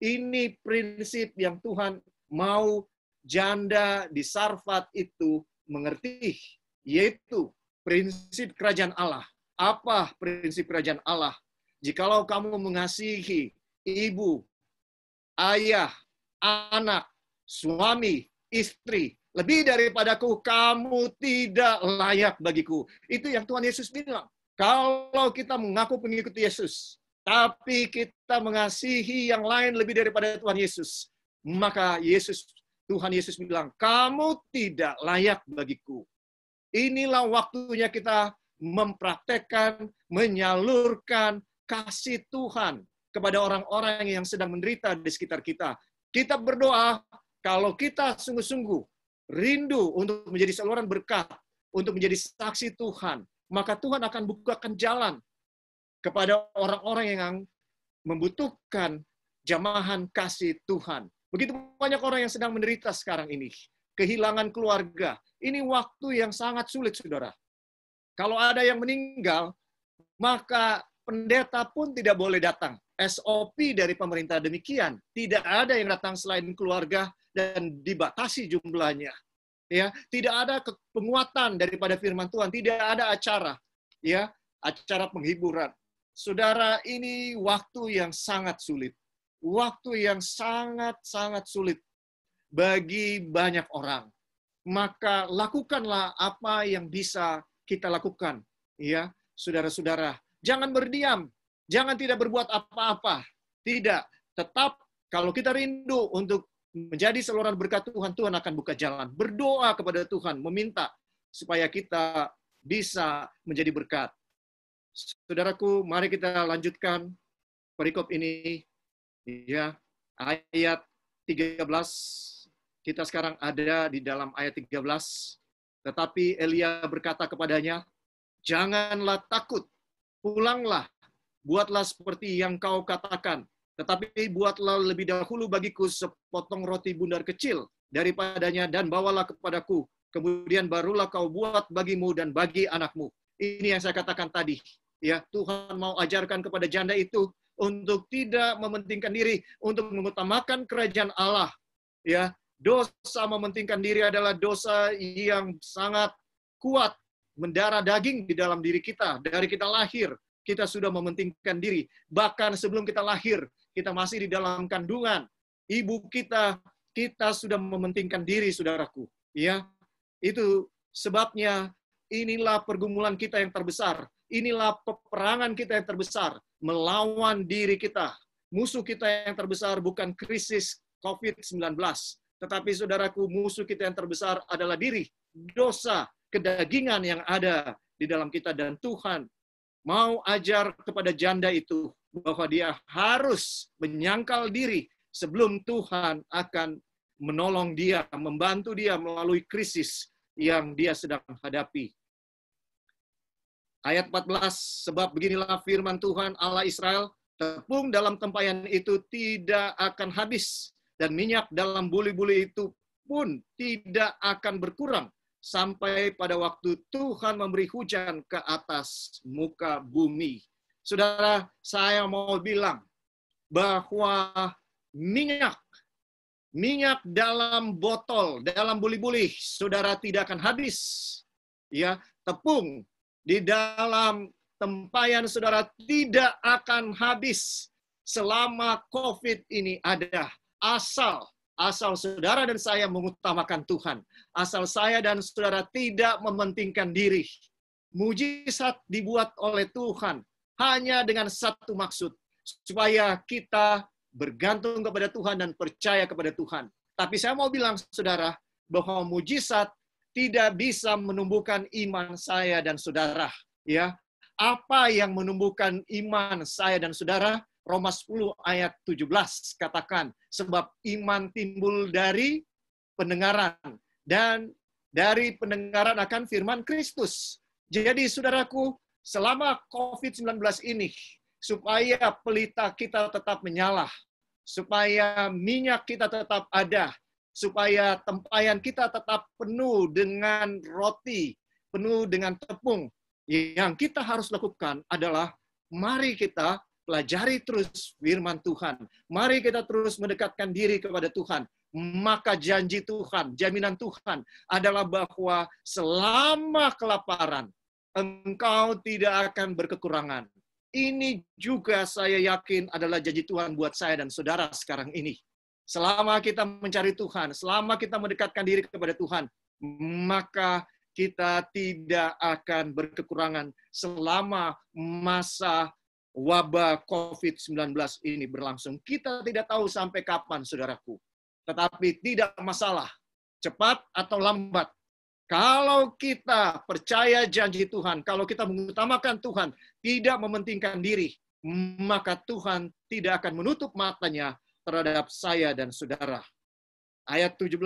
Ini prinsip yang Tuhan mau janda di Sarfat itu mengerti, yaitu prinsip kerajaan Allah. Apa prinsip kerajaan Allah? Jikalau kamu mengasihi ibu, ayah, anak, suami, istri, lebih daripadaku, kamu tidak layak bagiku. Itu yang Tuhan Yesus bilang. Kalau kita mengaku pengikut Yesus, tapi kita mengasihi yang lain lebih daripada Tuhan Yesus, maka Tuhan Yesus bilang, kamu tidak layak bagiku. Inilah waktunya kita mempraktekkan, menyalurkan kasih Tuhan kepada orang-orang yang sedang menderita di sekitar kita. Kita berdoa, kalau kita sungguh-sungguh rindu untuk menjadi saluran berkat, untuk menjadi saksi Tuhan, maka Tuhan akan bukakan jalan kepada orang-orang yang membutuhkan jamahan kasih Tuhan. Begitu banyak orang yang sedang menderita sekarang ini. Kehilangan keluarga. Ini waktu yang sangat sulit, saudara. Kalau ada yang meninggal, maka pendeta pun tidak boleh datang. SOP dari pemerintah demikian. Tidak ada yang datang selain keluarga dan dibatasi jumlahnya. Ya, tidak ada penguatan daripada firman Tuhan, tidak ada acara, ya, acara penghiburan. Saudara, ini waktu yang sangat sulit. Waktu yang sangat-sangat sulit bagi banyak orang. Maka lakukanlah apa yang bisa kita lakukan, ya, saudara-saudara. Jangan berdiam, jangan tidak berbuat apa-apa. Tidak, tetap kalau kita rindu untuk menjadi saluran berkat Tuhan, Tuhan akan buka jalan. Berdoa kepada Tuhan, meminta supaya kita bisa menjadi berkat. Saudaraku, mari kita lanjutkan perikop ini. Ya, ayat 13. Kita sekarang ada di dalam ayat 13. Tetapi Elia berkata kepadanya, "Janganlah takut, pulanglah, buatlah seperti yang kau katakan. Tetapi buatlah lebih dahulu bagiku sepotong roti bundar kecil daripadanya dan bawalah kepadaku. Kemudian barulah kau buat bagimu dan bagi anakmu." Ini yang saya katakan tadi. Ya, Tuhan mau ajarkan kepada janda itu untuk tidak mementingkan diri, untuk mengutamakan kerajaan Allah. Ya, dosa mementingkan diri adalah dosa yang sangat kuat, mendarah daging di dalam diri kita. Dari kita lahir, kita sudah mementingkan diri. Bahkan sebelum kita lahir, kita masih di dalam kandungan ibu kita sudah mementingkan diri, saudaraku. Ya, itu sebabnya inilah pergumulan kita yang terbesar. Inilah peperangan kita yang terbesar melawan diri kita. Musuh kita yang terbesar bukan krisis COVID-19, tetapi saudaraku, musuh kita yang terbesar adalah diri, dosa, kedagingan yang ada di dalam kita. Dan Tuhan mau ajar kepada janda itu bahwa dia harus menyangkal diri sebelum Tuhan akan menolong dia, membantu dia melalui krisis yang dia sedang hadapi. Ayat 14, sebab beginilah firman Tuhan Allah Israel, tepung dalam tempayan itu tidak akan habis, dan minyak dalam buli-buli itu pun tidak akan berkurang, sampai pada waktu Tuhan memberi hujan ke atas muka bumi. Saudara, saya mau bilang bahwa minyak dalam botol, dalam buli-buli, saudara tidak akan habis. Ya, tepung di dalam tempayan saudara tidak akan habis selama COVID ini ada. Asal saudara dan saya mengutamakan Tuhan. Asal saya dan saudara tidak mementingkan diri. Mujizat dibuat oleh Tuhan hanya dengan satu maksud, supaya kita bergantung kepada Tuhan dan percaya kepada Tuhan. Tapi saya mau bilang saudara, bahwa mujizat tidak bisa menumbuhkan iman saya dan saudara. Ya, apa yang menumbuhkan iman saya dan saudara? Roma 10 ayat 17 katakan, sebab iman timbul dari pendengaran, dan dari pendengaran akan firman Kristus. Jadi saudaraku, selama COVID-19 ini, supaya pelita kita tetap menyala, supaya minyak kita tetap ada, supaya tempayan kita tetap penuh dengan roti, penuh dengan tepung, yang kita harus lakukan adalah mari kita pelajari terus firman Tuhan. Mari kita terus mendekatkan diri kepada Tuhan. Maka janji Tuhan, jaminan Tuhan adalah bahwa selama kelaparan, engkau tidak akan berkekurangan. Ini juga saya yakin adalah janji Tuhan buat saya dan saudara sekarang ini. Selama kita mencari Tuhan, selama kita mendekatkan diri kepada Tuhan, maka kita tidak akan berkekurangan selama masa wabah COVID-19 ini berlangsung. Kita tidak tahu sampai kapan, saudaraku. Tetapi tidak masalah, cepat atau lambat. Kalau kita percaya janji Tuhan, kalau kita mengutamakan Tuhan, tidak mementingkan diri, maka Tuhan tidak akan menutup matanya terhadap saya dan saudara. Ayat 17.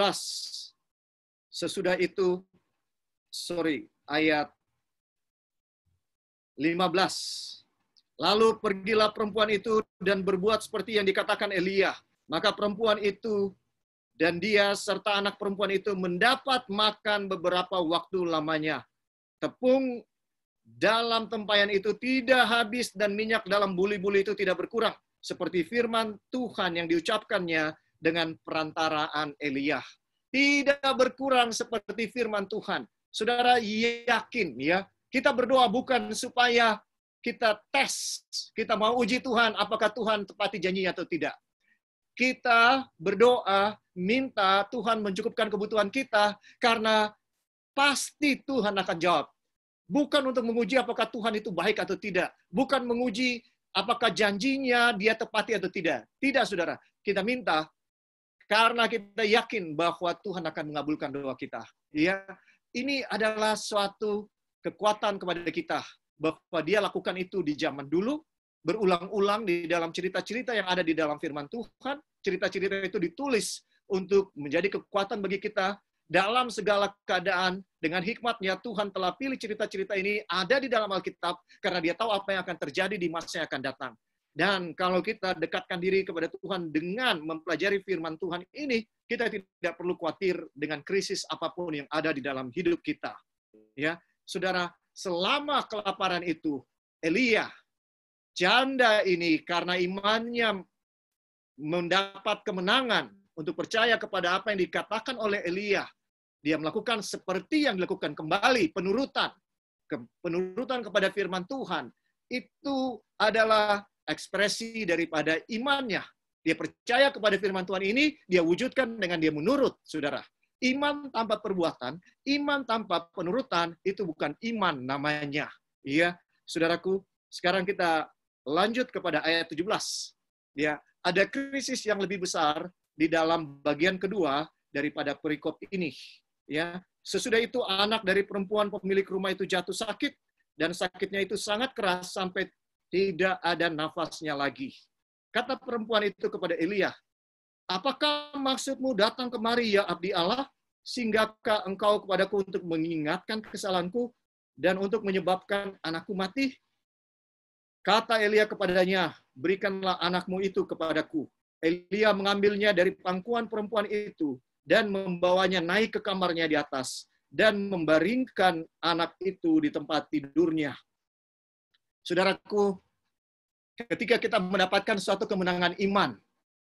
Sesudah itu, ayat 15. Lalu pergilah perempuan itu dan berbuat seperti yang dikatakan Elia. Maka perempuan itu dan dia serta anak perempuan itu mendapat makan beberapa waktu lamanya. Tepung dalam tempayan itu tidak habis dan minyak dalam buli-buli itu tidak berkurang. Seperti firman Tuhan yang diucapkannya dengan perantaraan Elia. Tidak berkurang seperti firman Tuhan. Saudara yakin ya, kita berdoa bukan supaya kita tes, kita mau uji Tuhan, apakah Tuhan tepati janjinya atau tidak. Kita berdoa, minta Tuhan mencukupkan kebutuhan kita, karena pasti Tuhan akan jawab. Bukan untuk menguji apakah Tuhan itu baik atau tidak. Bukan menguji apakah janjinya dia tepati atau tidak. Tidak, saudara. Kita minta karena kita yakin bahwa Tuhan akan mengabulkan doa kita. Ya, ini adalah suatu kekuatan kepada kita bahwa dia lakukan itu di zaman dulu, berulang-ulang di dalam cerita-cerita yang ada di dalam firman Tuhan. Cerita-cerita itu ditulis untuk menjadi kekuatan bagi kita dalam segala keadaan. Dengan hikmatnya Tuhan telah pilih cerita-cerita ini ada di dalam Alkitab karena dia tahu apa yang akan terjadi di masa yang akan datang. Dan kalau kita dekatkan diri kepada Tuhan dengan mempelajari firman Tuhan ini, kita tidak perlu khawatir dengan krisis apapun yang ada di dalam hidup kita. Ya, saudara, selama kelaparan itu, Elia, janda ini karena imannya mendapat kemenangan untuk percaya kepada apa yang dikatakan oleh Elia, dia melakukan seperti yang dilakukan kembali, penurutan kepada firman Tuhan. Itu adalah ekspresi daripada imannya. Dia percaya kepada firman Tuhan ini, dia wujudkan dengan dia menurut, saudara. Iman tanpa perbuatan, iman tanpa penurutan, itu bukan iman namanya. Iya, saudaraku, sekarang kita lanjut kepada ayat 17. Ya, ada krisis yang lebih besar di dalam bagian kedua daripada perikop ini. Ya, sesudah itu anak dari perempuan pemilik rumah itu jatuh sakit, dan sakitnya itu sangat keras sampai tidak ada nafasnya lagi. Kata perempuan itu kepada Elia, apakah maksudmu datang kemari ya abdi Allah, singgahkah engkau kepadaku untuk mengingatkan kesalahanku dan untuk menyebabkan anakku mati? Kata Elia kepadanya, berikanlah anakmu itu kepadaku. Elia mengambilnya dari pangkuan perempuan itu dan membawanya naik ke kamarnya di atas dan membaringkan anak itu di tempat tidurnya. Saudaraku, ketika kita mendapatkan suatu kemenangan iman,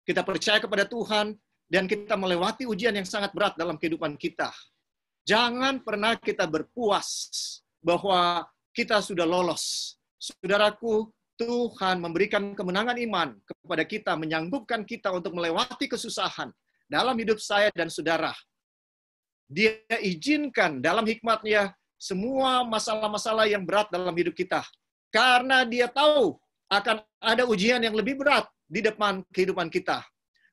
kita percaya kepada Tuhan, dan kita melewati ujian yang sangat berat dalam kehidupan kita. Jangan pernah kita berpuas bahwa kita sudah lolos. Saudaraku, Tuhan memberikan kemenangan iman kepada kita, menyanggupkan kita untuk melewati kesusahan dalam hidup saya dan saudara. Dia izinkan dalam hikmatnya semua masalah-masalah yang berat dalam hidup kita. Karena dia tahu akan ada ujian yang lebih berat di depan kehidupan kita.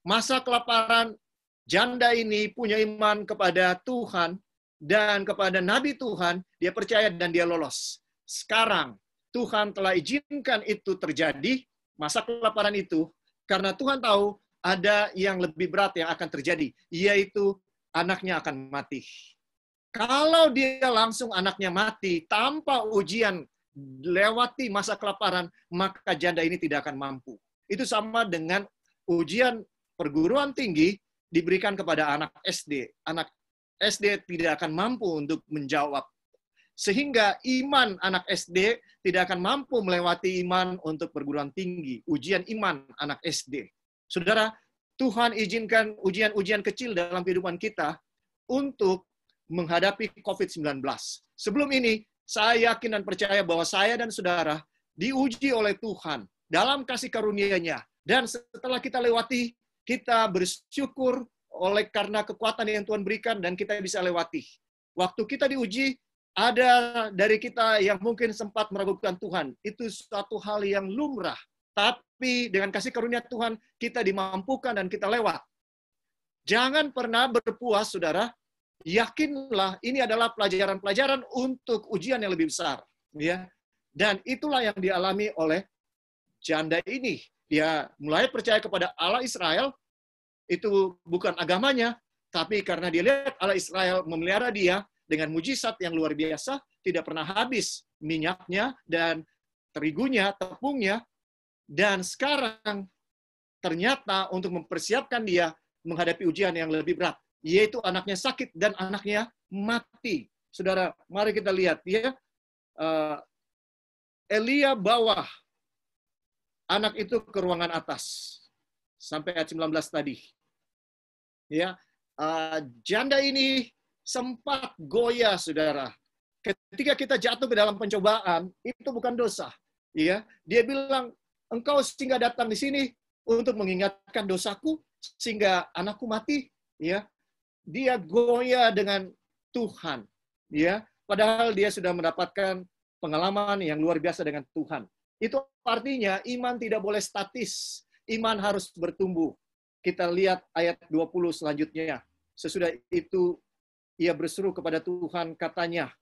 Masa kelaparan, janda ini punya iman kepada Tuhan dan kepada Nabi Tuhan, dia percaya dan dia lolos. Sekarang, Tuhan telah izinkan itu terjadi, masa kelaparan itu, karena Tuhan tahu ada yang lebih berat yang akan terjadi, yaitu anaknya akan mati. Kalau dia langsung anaknya mati, tanpa ujian lewati masa kelaparan, maka janda ini tidak akan mampu. Itu sama dengan ujian perguruan tinggi diberikan kepada anak SD. Anak SD tidak akan mampu untuk menjawab. Sehingga iman anak SD tidak akan mampu melewati iman untuk perguruan tinggi. Ujian iman anak SD. Saudara, Tuhan izinkan ujian-ujian kecil dalam kehidupan kita untuk menghadapi COVID-19. Sebelum ini, saya yakin dan percaya bahwa saya dan saudara diuji oleh Tuhan dalam kasih karunia-Nya. Dan setelah kita lewati, kita bersyukur oleh karena kekuatan yang Tuhan berikan dan kita bisa lewati. Waktu kita diuji, ada dari kita yang mungkin sempat meragukan Tuhan. Itu suatu hal yang lumrah. Tapi dengan kasih karunia Tuhan, kita dimampukan dan kita lewat. Jangan pernah berpuas, saudara. Yakinlah ini adalah pelajaran-pelajaran untuk ujian yang lebih besar. Ya. Dan itulah yang dialami oleh janda ini. Dia mulai percaya kepada Allah Israel, itu bukan agamanya, tapi karena dia lihat Allah Israel memelihara dia dengan mujizat yang luar biasa, tidak pernah habis minyaknya dan terigunya, tepungnya, dan sekarang ternyata untuk mempersiapkan dia menghadapi ujian yang lebih berat, yaitu anaknya sakit dan anaknya mati. Saudara, mari kita lihat ya, Elia bawa anak itu ke ruangan atas. Sampai ayat 19 tadi. Ya, janda ini sempat goyah, saudara. Ketika kita jatuh ke dalam pencobaan, itu bukan dosa. Ya, dia bilang, engkau singgah datang di sini untuk mengingatkan dosaku, sehingga anakku mati. Ya, dia goyah dengan Tuhan. Ya, padahal dia sudah mendapatkan pengalaman yang luar biasa dengan Tuhan. Itu artinya iman tidak boleh statis. Iman harus bertumbuh. Kita lihat ayat 20 selanjutnya. Sesudah itu, ia berseru kepada Tuhan, katanya,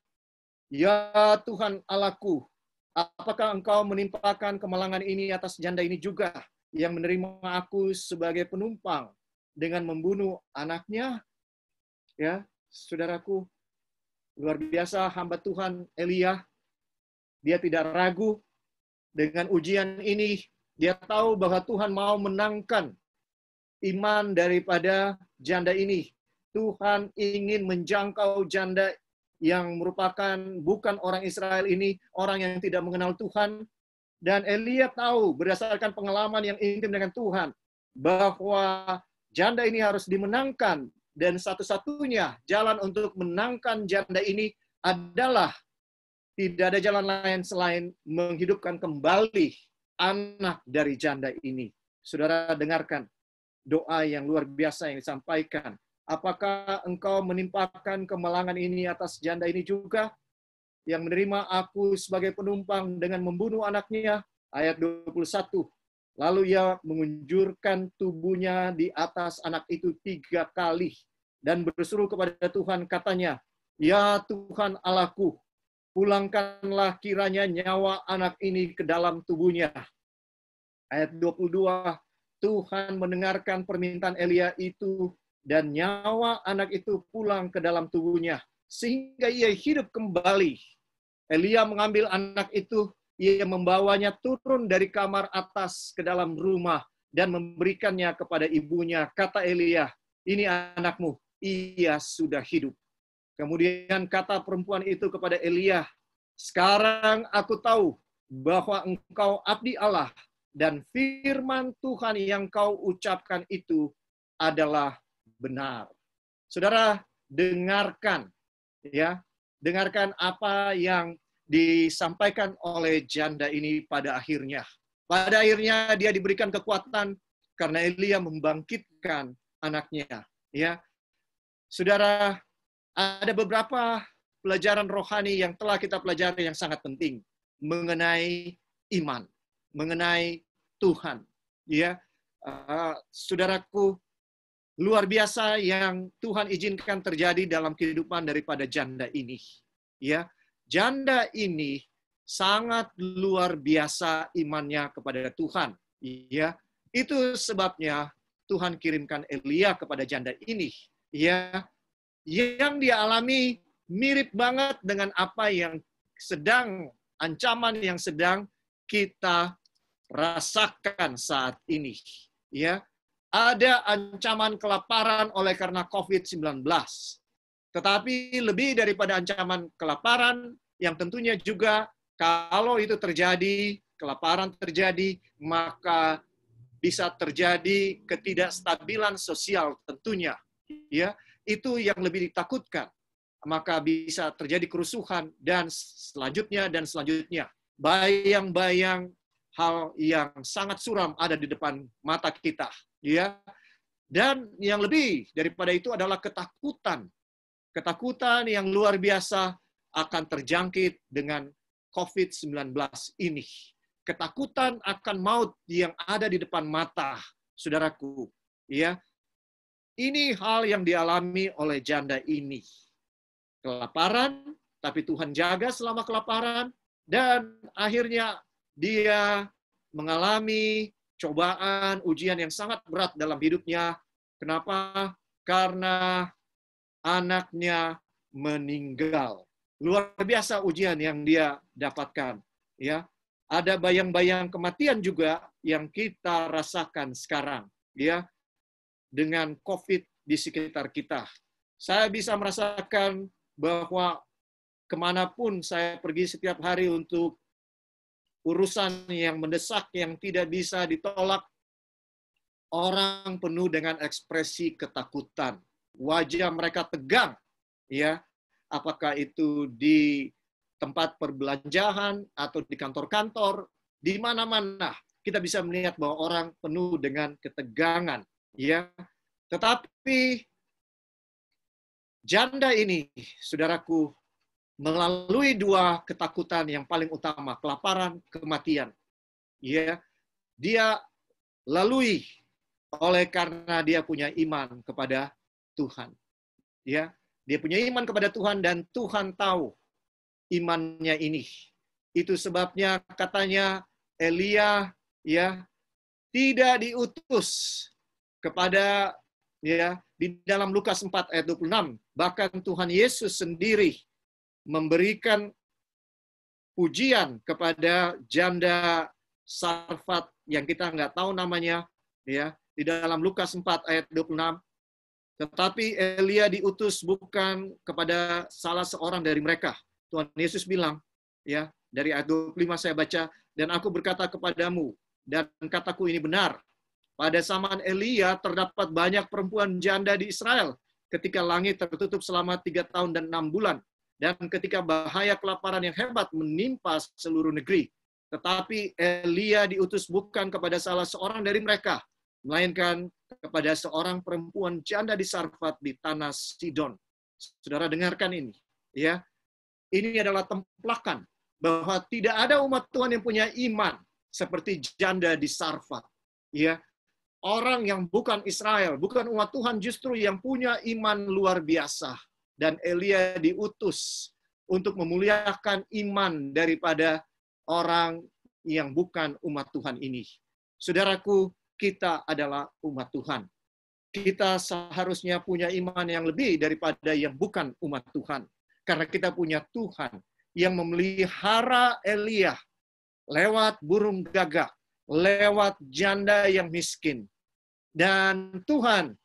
"Ya Tuhan Allahku, apakah engkau menimpakan kemalangan ini atas janda ini juga, yang menerima aku sebagai penumpang dengan membunuh anaknya?" Ya, saudaraku, luar biasa hamba Tuhan Elia. Dia tidak ragu dengan ujian ini. Dia tahu bahwa Tuhan mau menangkan iman daripada janda ini. Tuhan ingin menjangkau janda yang merupakan bukan orang Israel ini, orang yang tidak mengenal Tuhan. Dan Elia tahu berdasarkan pengalaman yang intim dengan Tuhan, bahwa janda ini harus dimenangkan. Dan satu-satunya jalan untuk menangkan janda ini adalah tidak ada jalan lain selain menghidupkan kembali anak dari janda ini. Saudara dengarkan doa yang luar biasa yang disampaikan. Apakah engkau menimpakan kemalangan ini atas janda ini juga, yang menerima aku sebagai penumpang dengan membunuh anaknya? Ayat 21. Lalu ia mengunjurkan tubuhnya di atas anak itu 3 kali dan berseru kepada Tuhan, katanya, "Ya Tuhan Allahku, pulangkanlah kiranya nyawa anak ini ke dalam tubuhnya." Ayat 22, Tuhan mendengarkan permintaan Elia itu, dan nyawa anak itu pulang ke dalam tubuhnya, sehingga ia hidup kembali. Elia mengambil anak itu, ia membawanya turun dari kamar atas ke dalam rumah, dan memberikannya kepada ibunya. Kata Elia, "Ini anakmu, ia sudah hidup." Kemudian kata perempuan itu kepada Elia, "Sekarang aku tahu bahwa engkau abdi Allah, dan firman Tuhan yang kau ucapkan itu adalah benar." Saudara, dengarkan ya, dengarkan apa yang disampaikan oleh janda ini pada akhirnya. Pada akhirnya dia diberikan kekuatan karena Elia membangkitkan anaknya, ya. Saudara, ada beberapa pelajaran rohani yang telah kita pelajari yang sangat penting mengenai iman, mengenai Tuhan, ya. Saudaraku, luar biasa yang Tuhan izinkan terjadi dalam kehidupan daripada janda ini, ya. Janda ini sangat luar biasa imannya kepada Tuhan, ya. Itu sebabnya Tuhan kirimkan Elia kepada janda ini, ya. Yang dia alami mirip banget dengan apa yang sedang, ancaman yang sedang kita rasakan saat ini, ya. Ada ancaman kelaparan oleh karena COVID-19. Tetapi lebih daripada ancaman kelaparan, yang tentunya juga kalau itu terjadi, kelaparan terjadi, maka bisa terjadi ketidakstabilan sosial tentunya, ya. Itu yang lebih ditakutkan. Maka bisa terjadi kerusuhan dan selanjutnya. Bayang-bayang hal yang sangat suram ada di depan mata kita, ya. Dan yang lebih daripada itu adalah ketakutan. Ketakutan yang luar biasa akan terjangkit dengan COVID-19 ini. Ketakutan akan maut yang ada di depan mata, saudaraku, ya. Ini hal yang dialami oleh janda ini. Kelaparan, tapi Tuhan jaga selama kelaparan, dan akhirnya dia mengalami cobaan, ujian yang sangat berat dalam hidupnya. Kenapa? Karena anaknya meninggal. Luar biasa ujian yang dia dapatkan, ya. Ada bayang-bayang kematian juga yang kita rasakan sekarang, ya, dengan COVID di sekitar kita. Saya bisa merasakan bahwa kemanapun saya pergi setiap hari untuk urusan yang mendesak yang tidak bisa ditolak. Orang penuh dengan ekspresi ketakutan. Wajah mereka tegang, ya. Apakah itu di tempat perbelanjaan atau di kantor-kantor, di mana-mana kita bisa melihat bahwa orang penuh dengan ketegangan, ya. Tetapi janda ini, saudaraku, melalui dua ketakutan yang paling utama, kelaparan, kematian. Ya, dia lalui oleh karena dia punya iman kepada Tuhan. Ya, dia punya iman kepada Tuhan dan Tuhan tahu imannya ini. Itu sebabnya katanya Elia ya tidak diutus kepada ya di dalam Lukas 4 ayat 26. Bahkan Tuhan Yesus sendiri memberikan pujian kepada janda Sarfat yang kita nggak tahu namanya ya di dalam Lukas 4 ayat 26. Tetapi Elia diutus bukan kepada salah seorang dari mereka. Tuhan Yesus bilang ya dari ayat 25 saya baca, dan aku berkata kepadamu dan kataku ini benar. Pada zaman Elia terdapat banyak perempuan janda di Israel ketika langit tertutup selama 3 tahun dan 6 bulan. Dan ketika bahaya kelaparan yang hebat menimpa seluruh negeri. Tetapi Elia diutus bukan kepada salah seorang dari mereka, melainkan kepada seorang perempuan janda di Sarfat di tanah Sidon. Saudara dengarkan ini. Ya, ini adalah templakan bahwa tidak ada umat Tuhan yang punya iman seperti janda di Sarfat. Ya, orang yang bukan Israel, bukan umat Tuhan justru yang punya iman luar biasa. Dan Elia diutus untuk memuliakan iman daripada orang yang bukan umat Tuhan ini. Saudaraku, kita adalah umat Tuhan. Kita seharusnya punya iman yang lebih daripada yang bukan umat Tuhan. Karena kita punya Tuhan yang memelihara Elia lewat burung gagak, lewat janda yang miskin. Dan Tuhan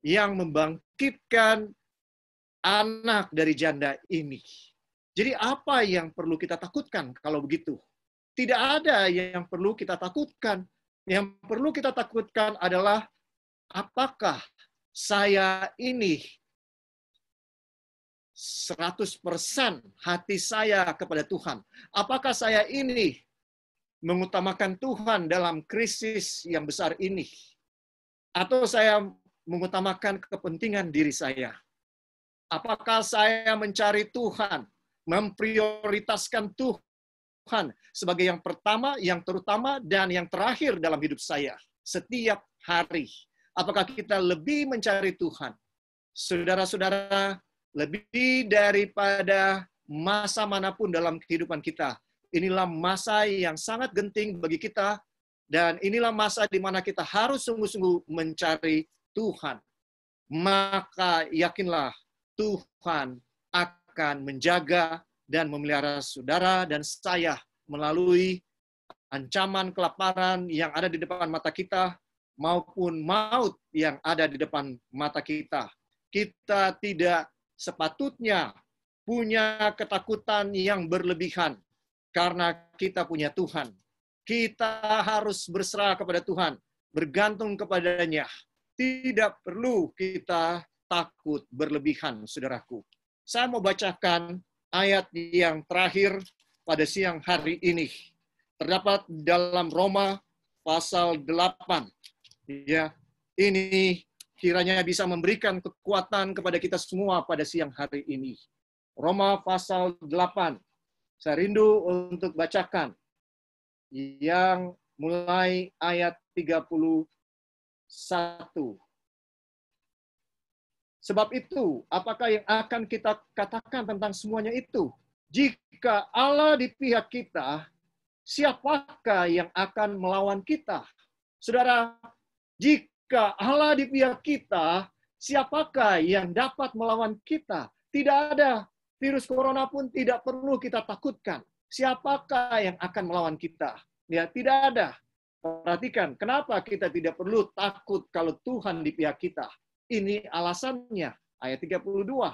yang membangkitkan anak dari janda ini. Jadi apa yang perlu kita takutkan kalau begitu? Tidak ada yang perlu kita takutkan. Yang perlu kita takutkan adalah apakah saya ini 100% hati saya kepada Tuhan? Apakah saya ini mengutamakan Tuhan dalam krisis yang besar ini? Atau saya mengutamakan kepentingan diri saya? Apakah saya mencari Tuhan, memprioritaskan Tuhan sebagai yang pertama, yang terutama, dan yang terakhir dalam hidup saya setiap hari? Apakah kita lebih mencari Tuhan? Saudara-saudara, lebih daripada masa manapun dalam kehidupan kita, inilah masa yang sangat genting bagi kita, dan inilah masa di mana kita harus sungguh-sungguh mencari Tuhan. Maka yakinlah, Tuhan akan menjaga dan memelihara saudara dan saya melalui ancaman kelaparan yang ada di depan mata kita maupun maut yang ada di depan mata kita. Kita tidak sepatutnya punya ketakutan yang berlebihan karena kita punya Tuhan. Kita harus berserah kepada Tuhan, bergantung kepadanya. Tidak perlu kita takut berlebihan, saudaraku. Saya mau bacakan ayat yang terakhir pada siang hari ini. Terdapat dalam Roma pasal 8. Ya, ini kiranya bisa memberikan kekuatan kepada kita semua pada siang hari ini. Roma pasal 8. Saya rindu untuk bacakan yang mulai ayat 31. Sebab itu, apakah yang akan kita katakan tentang semuanya itu? Jika Allah di pihak kita, siapakah yang akan melawan kita? Saudara, jika Allah di pihak kita, siapakah yang dapat melawan kita? Tidak ada. Virus corona pun tidak perlu kita takutkan. Siapakah yang akan melawan kita? Ya, tidak ada. Perhatikan, kenapa kita tidak perlu takut kalau Tuhan di pihak kita? Ini alasannya, ayat 32.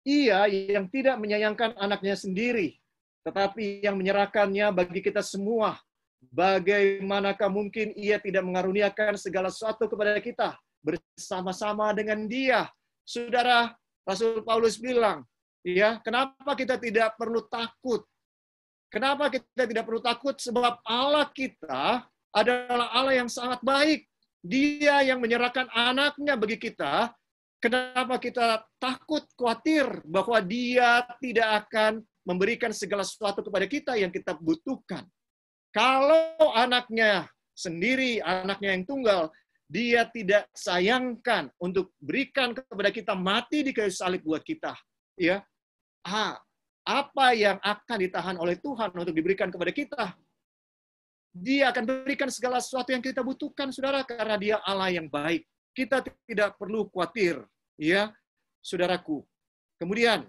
Ia yang tidak menyayangkan anaknya sendiri, tetapi yang menyerahkannya bagi kita semua. Bagaimanakah mungkin Ia tidak mengaruniakan segala sesuatu kepada kita bersama-sama dengan Dia? Saudara, Rasul Paulus bilang, ya, kenapa kita tidak perlu takut? Kenapa kita tidak perlu takut? Sebab Allah kita adalah Allah yang sangat baik. Dia yang menyerahkan anaknya bagi kita. Kenapa kita takut, khawatir bahwa Dia tidak akan memberikan segala sesuatu kepada kita yang kita butuhkan? Kalau anaknya sendiri, anaknya yang tunggal, Dia tidak sayangkan untuk berikan kepada kita, mati di kayu salib buat kita. Ya, apa yang akan ditahan oleh Tuhan untuk diberikan kepada kita? Dia akan berikan segala sesuatu yang kita butuhkan, saudara, karena Dia Allah yang baik. Kita tidak perlu khawatir, ya, saudaraku. Kemudian,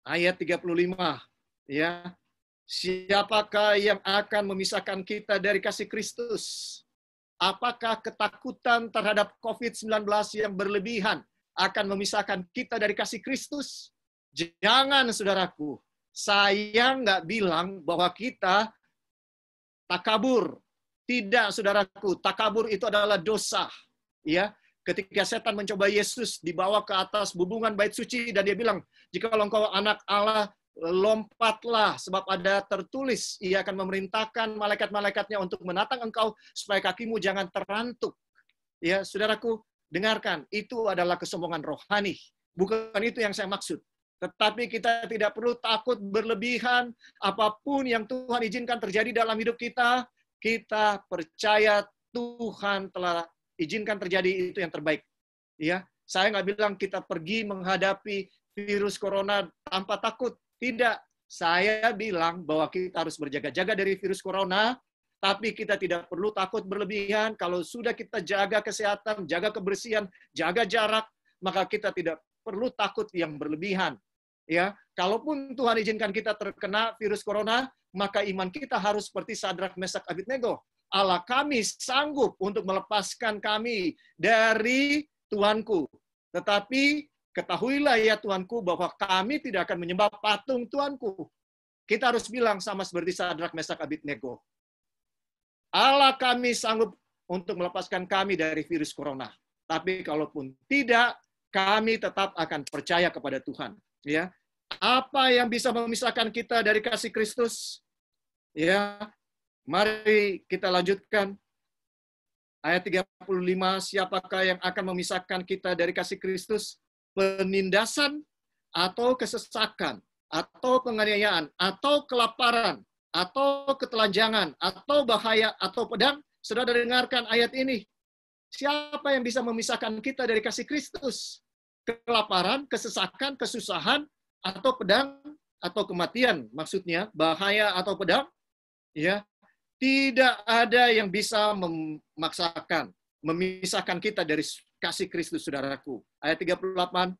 ayat 35, ya, siapakah yang akan memisahkan kita dari kasih Kristus? Apakah ketakutan terhadap COVID-19 yang berlebihan akan memisahkan kita dari kasih Kristus? Jangan, saudaraku. Saya nggak bilang bahwa kita takabur. Tidak, saudaraku. Takabur itu adalah dosa. Ya, ketika setan mencoba Yesus dibawa ke atas bubungan bait suci dan dia bilang, jika engkau anak Allah, lompatlah, sebab ada tertulis, Ia akan memerintahkan malaikat-malaikatnya untuk menatang engkau supaya kakimu jangan terantuk. Ya, saudaraku, dengarkan, itu adalah kesombongan rohani. Bukan itu yang saya maksud. Tetapi kita tidak perlu takut berlebihan. Apapun yang Tuhan izinkan terjadi dalam hidup kita, kita percaya Tuhan telah izinkan terjadi itu yang terbaik. Ya, saya nggak bilang kita pergi menghadapi virus corona tanpa takut. Tidak, saya bilang bahwa kita harus berjaga-jaga dari virus corona, tapi kita tidak perlu takut berlebihan. Kalau sudah kita jaga kesehatan, jaga kebersihan, jaga jarak, maka kita tidak perlu takut yang berlebihan. Ya, kalaupun Tuhan izinkan kita terkena virus corona, maka iman kita harus seperti Sadrak, Mesak, Abednego. Allah kami sanggup untuk melepaskan kami dari Tuanku. Tetapi ketahuilah ya Tuanku bahwa kami tidak akan menyembah patung Tuanku. Kita harus bilang sama seperti Sadrak, Mesak, Abednego. Allah kami sanggup untuk melepaskan kami dari virus corona. Tapi kalaupun tidak, kami tetap akan percaya kepada Tuhan. Ya, apa yang bisa memisahkan kita dari kasih Kristus? Ya, mari kita lanjutkan. Ayat 35, siapakah yang akan memisahkan kita dari kasih Kristus? Penindasan, atau kesesakan, atau penganiayaan, atau kelaparan, atau ketelanjangan, atau bahaya, atau pedang. Saudara dengarkan ayat ini. Siapa yang bisa memisahkan kita dari kasih Kristus? Kelaparan, kesesakan, kesusahan, atau pedang, atau kematian. Maksudnya, bahaya atau pedang. Ya, tidak ada yang bisa memaksakan, memisahkan kita dari kasih Kristus, saudaraku. Ayat 38,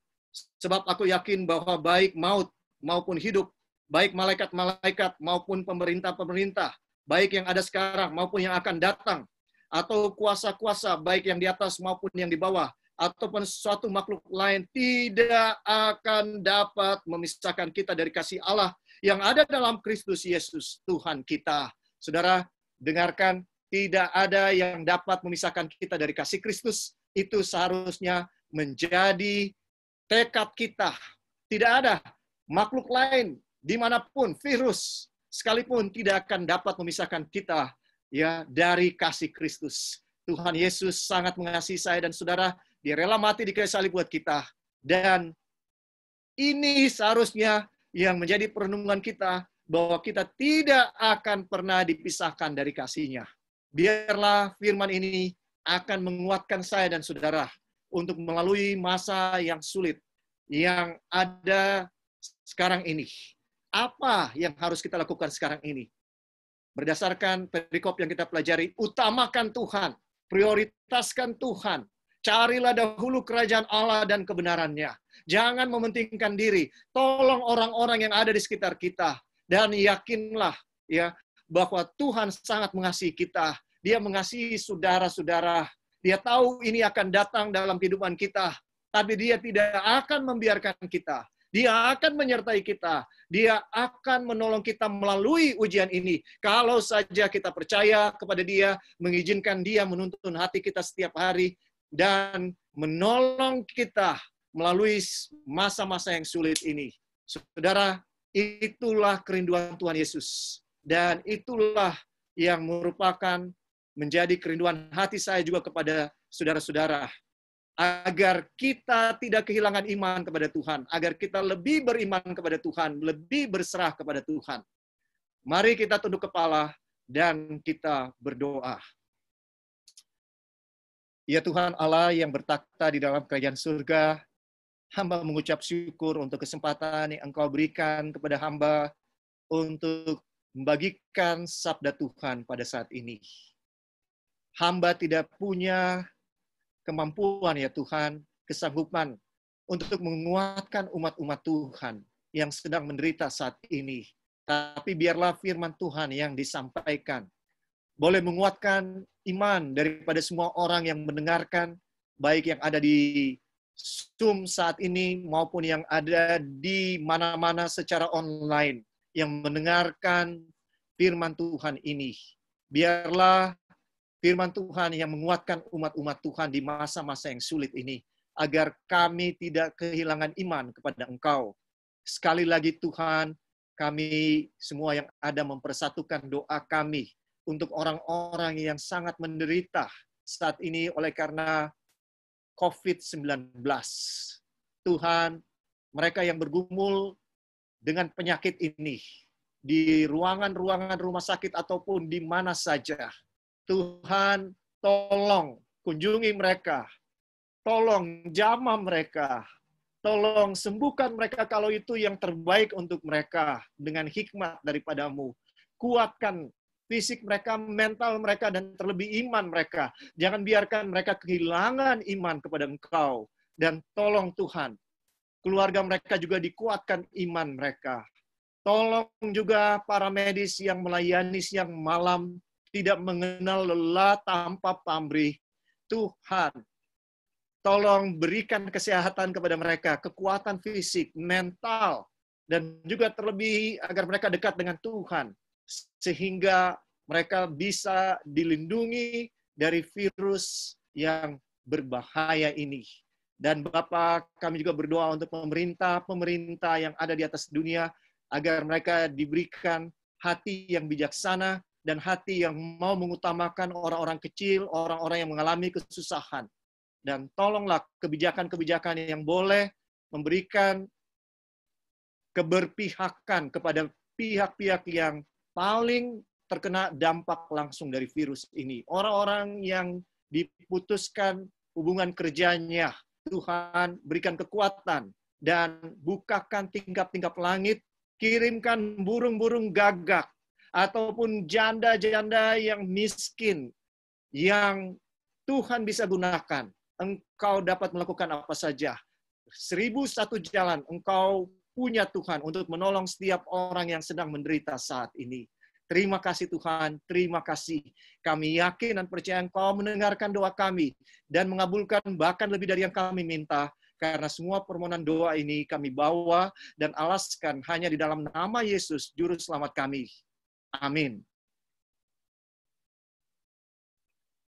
sebab aku yakin bahwa baik maut maupun hidup, baik malaikat-malaikat maupun pemerintah-pemerintah, baik yang ada sekarang maupun yang akan datang, atau kuasa-kuasa, baik yang di atas maupun yang di bawah, ataupun suatu makhluk lain, tidak akan dapat memisahkan kita dari kasih Allah yang ada dalam Kristus Yesus, Tuhan kita. Saudara, dengarkan, tidak ada yang dapat memisahkan kita dari kasih Kristus. Itu seharusnya menjadi tekad kita. Tidak ada makhluk lain dimanapun, virus sekalipun tidak akan dapat memisahkan kita ya dari kasih Kristus. Tuhan Yesus sangat mengasihi saya dan saudara. Dia rela mati di kayu salib buat kita. Dan ini seharusnya yang menjadi perenungan kita, bahwa kita tidak akan pernah dipisahkan dari kasih-Nya. Biarlah firman ini akan menguatkan saya dan saudara untuk melalui masa yang sulit yang ada sekarang ini. Apa yang harus kita lakukan sekarang ini? Berdasarkan perikop yang kita pelajari, utamakan Tuhan, prioritaskan Tuhan. Carilah dahulu kerajaan Allah dan kebenarannya. Jangan mementingkan diri. Tolong orang-orang yang ada di sekitar kita. Dan yakinlah ya bahwa Tuhan sangat mengasihi kita. Dia mengasihi saudara-saudara. Dia tahu ini akan datang dalam kehidupan kita. Tapi Dia tidak akan membiarkan kita. Dia akan menyertai kita. Dia akan menolong kita melalui ujian ini. Kalau saja kita percaya kepada Dia, mengizinkan Dia menuntun hati kita setiap hari, dan menolong kita melalui masa-masa yang sulit ini. Saudara, itulah kerinduan Tuhan Yesus. Dan itulah yang merupakan menjadi kerinduan hati saya juga kepada saudara-saudara. Agar kita tidak kehilangan iman kepada Tuhan. Agar kita lebih beriman kepada Tuhan. Lebih berserah kepada Tuhan. Mari kita tunduk kepala dan kita berdoa. Ya Tuhan Allah yang bertakhta di dalam kerajaan surga, hamba mengucap syukur untuk kesempatan yang Engkau berikan kepada hamba untuk membagikan sabda Tuhan pada saat ini. Hamba tidak punya kemampuan ya Tuhan, kesanggupan untuk menguatkan umat-umat Tuhan yang sedang menderita saat ini. Tapi biarlah firman Tuhan yang disampaikan boleh menguatkan iman daripada semua orang yang mendengarkan, baik yang ada di Zoom saat ini maupun yang ada di mana-mana secara online yang mendengarkan firman Tuhan ini. Biarlah firman Tuhan yang menguatkan umat-umat Tuhan di masa-masa yang sulit ini, agar kami tidak kehilangan iman kepada Engkau. Sekali lagi Tuhan, kami semua yang ada mempersatukan doa kami untuk orang-orang yang sangat menderita saat ini oleh karena COVID-19. Tuhan, mereka yang bergumul dengan penyakit ini, di ruangan-ruangan rumah sakit ataupun di mana saja, Tuhan, tolong kunjungi mereka. Tolong jamah mereka. Tolong sembuhkan mereka kalau itu yang terbaik untuk mereka dengan hikmat daripadamu. Kuatkan fisik mereka, mental mereka, dan terlebih iman mereka. Jangan biarkan mereka kehilangan iman kepada Engkau. Dan tolong Tuhan, keluarga mereka juga dikuatkan iman mereka. Tolong juga para medis yang melayani siang malam, tidak mengenal lelah tanpa pamrih. Tuhan, tolong berikan kesehatan kepada mereka, kekuatan fisik, mental, dan juga terlebih agar mereka dekat dengan Tuhan, sehingga mereka bisa dilindungi dari virus yang berbahaya ini. Dan Bapa, kami juga berdoa untuk pemerintah yang ada di atas dunia, agar mereka diberikan hati yang bijaksana, dan hati yang mau mengutamakan orang-orang kecil, orang-orang yang mengalami kesusahan. Dan tolonglah kebijakan-kebijakan yang boleh memberikan keberpihakan kepada pihak-pihak yang paling terkena dampak langsung dari virus ini. Orang-orang yang diputuskan hubungan kerjanya, Tuhan berikan kekuatan dan bukakan tingkap-tingkap langit, kirimkan burung-burung gagak, ataupun janda-janda yang miskin, yang Tuhan bisa gunakan. Engkau dapat melakukan apa saja. 1001 jalan Engkau punya Tuhan untuk menolong setiap orang yang sedang menderita saat ini. Terima kasih Tuhan, terima kasih. Kami yakin dan percaya Engkau mendengarkan doa kami dan mengabulkan bahkan lebih dari yang kami minta. Karena semua permohonan doa ini kami bawa dan alaskan hanya di dalam nama Yesus, Juru Selamat kami. Amin.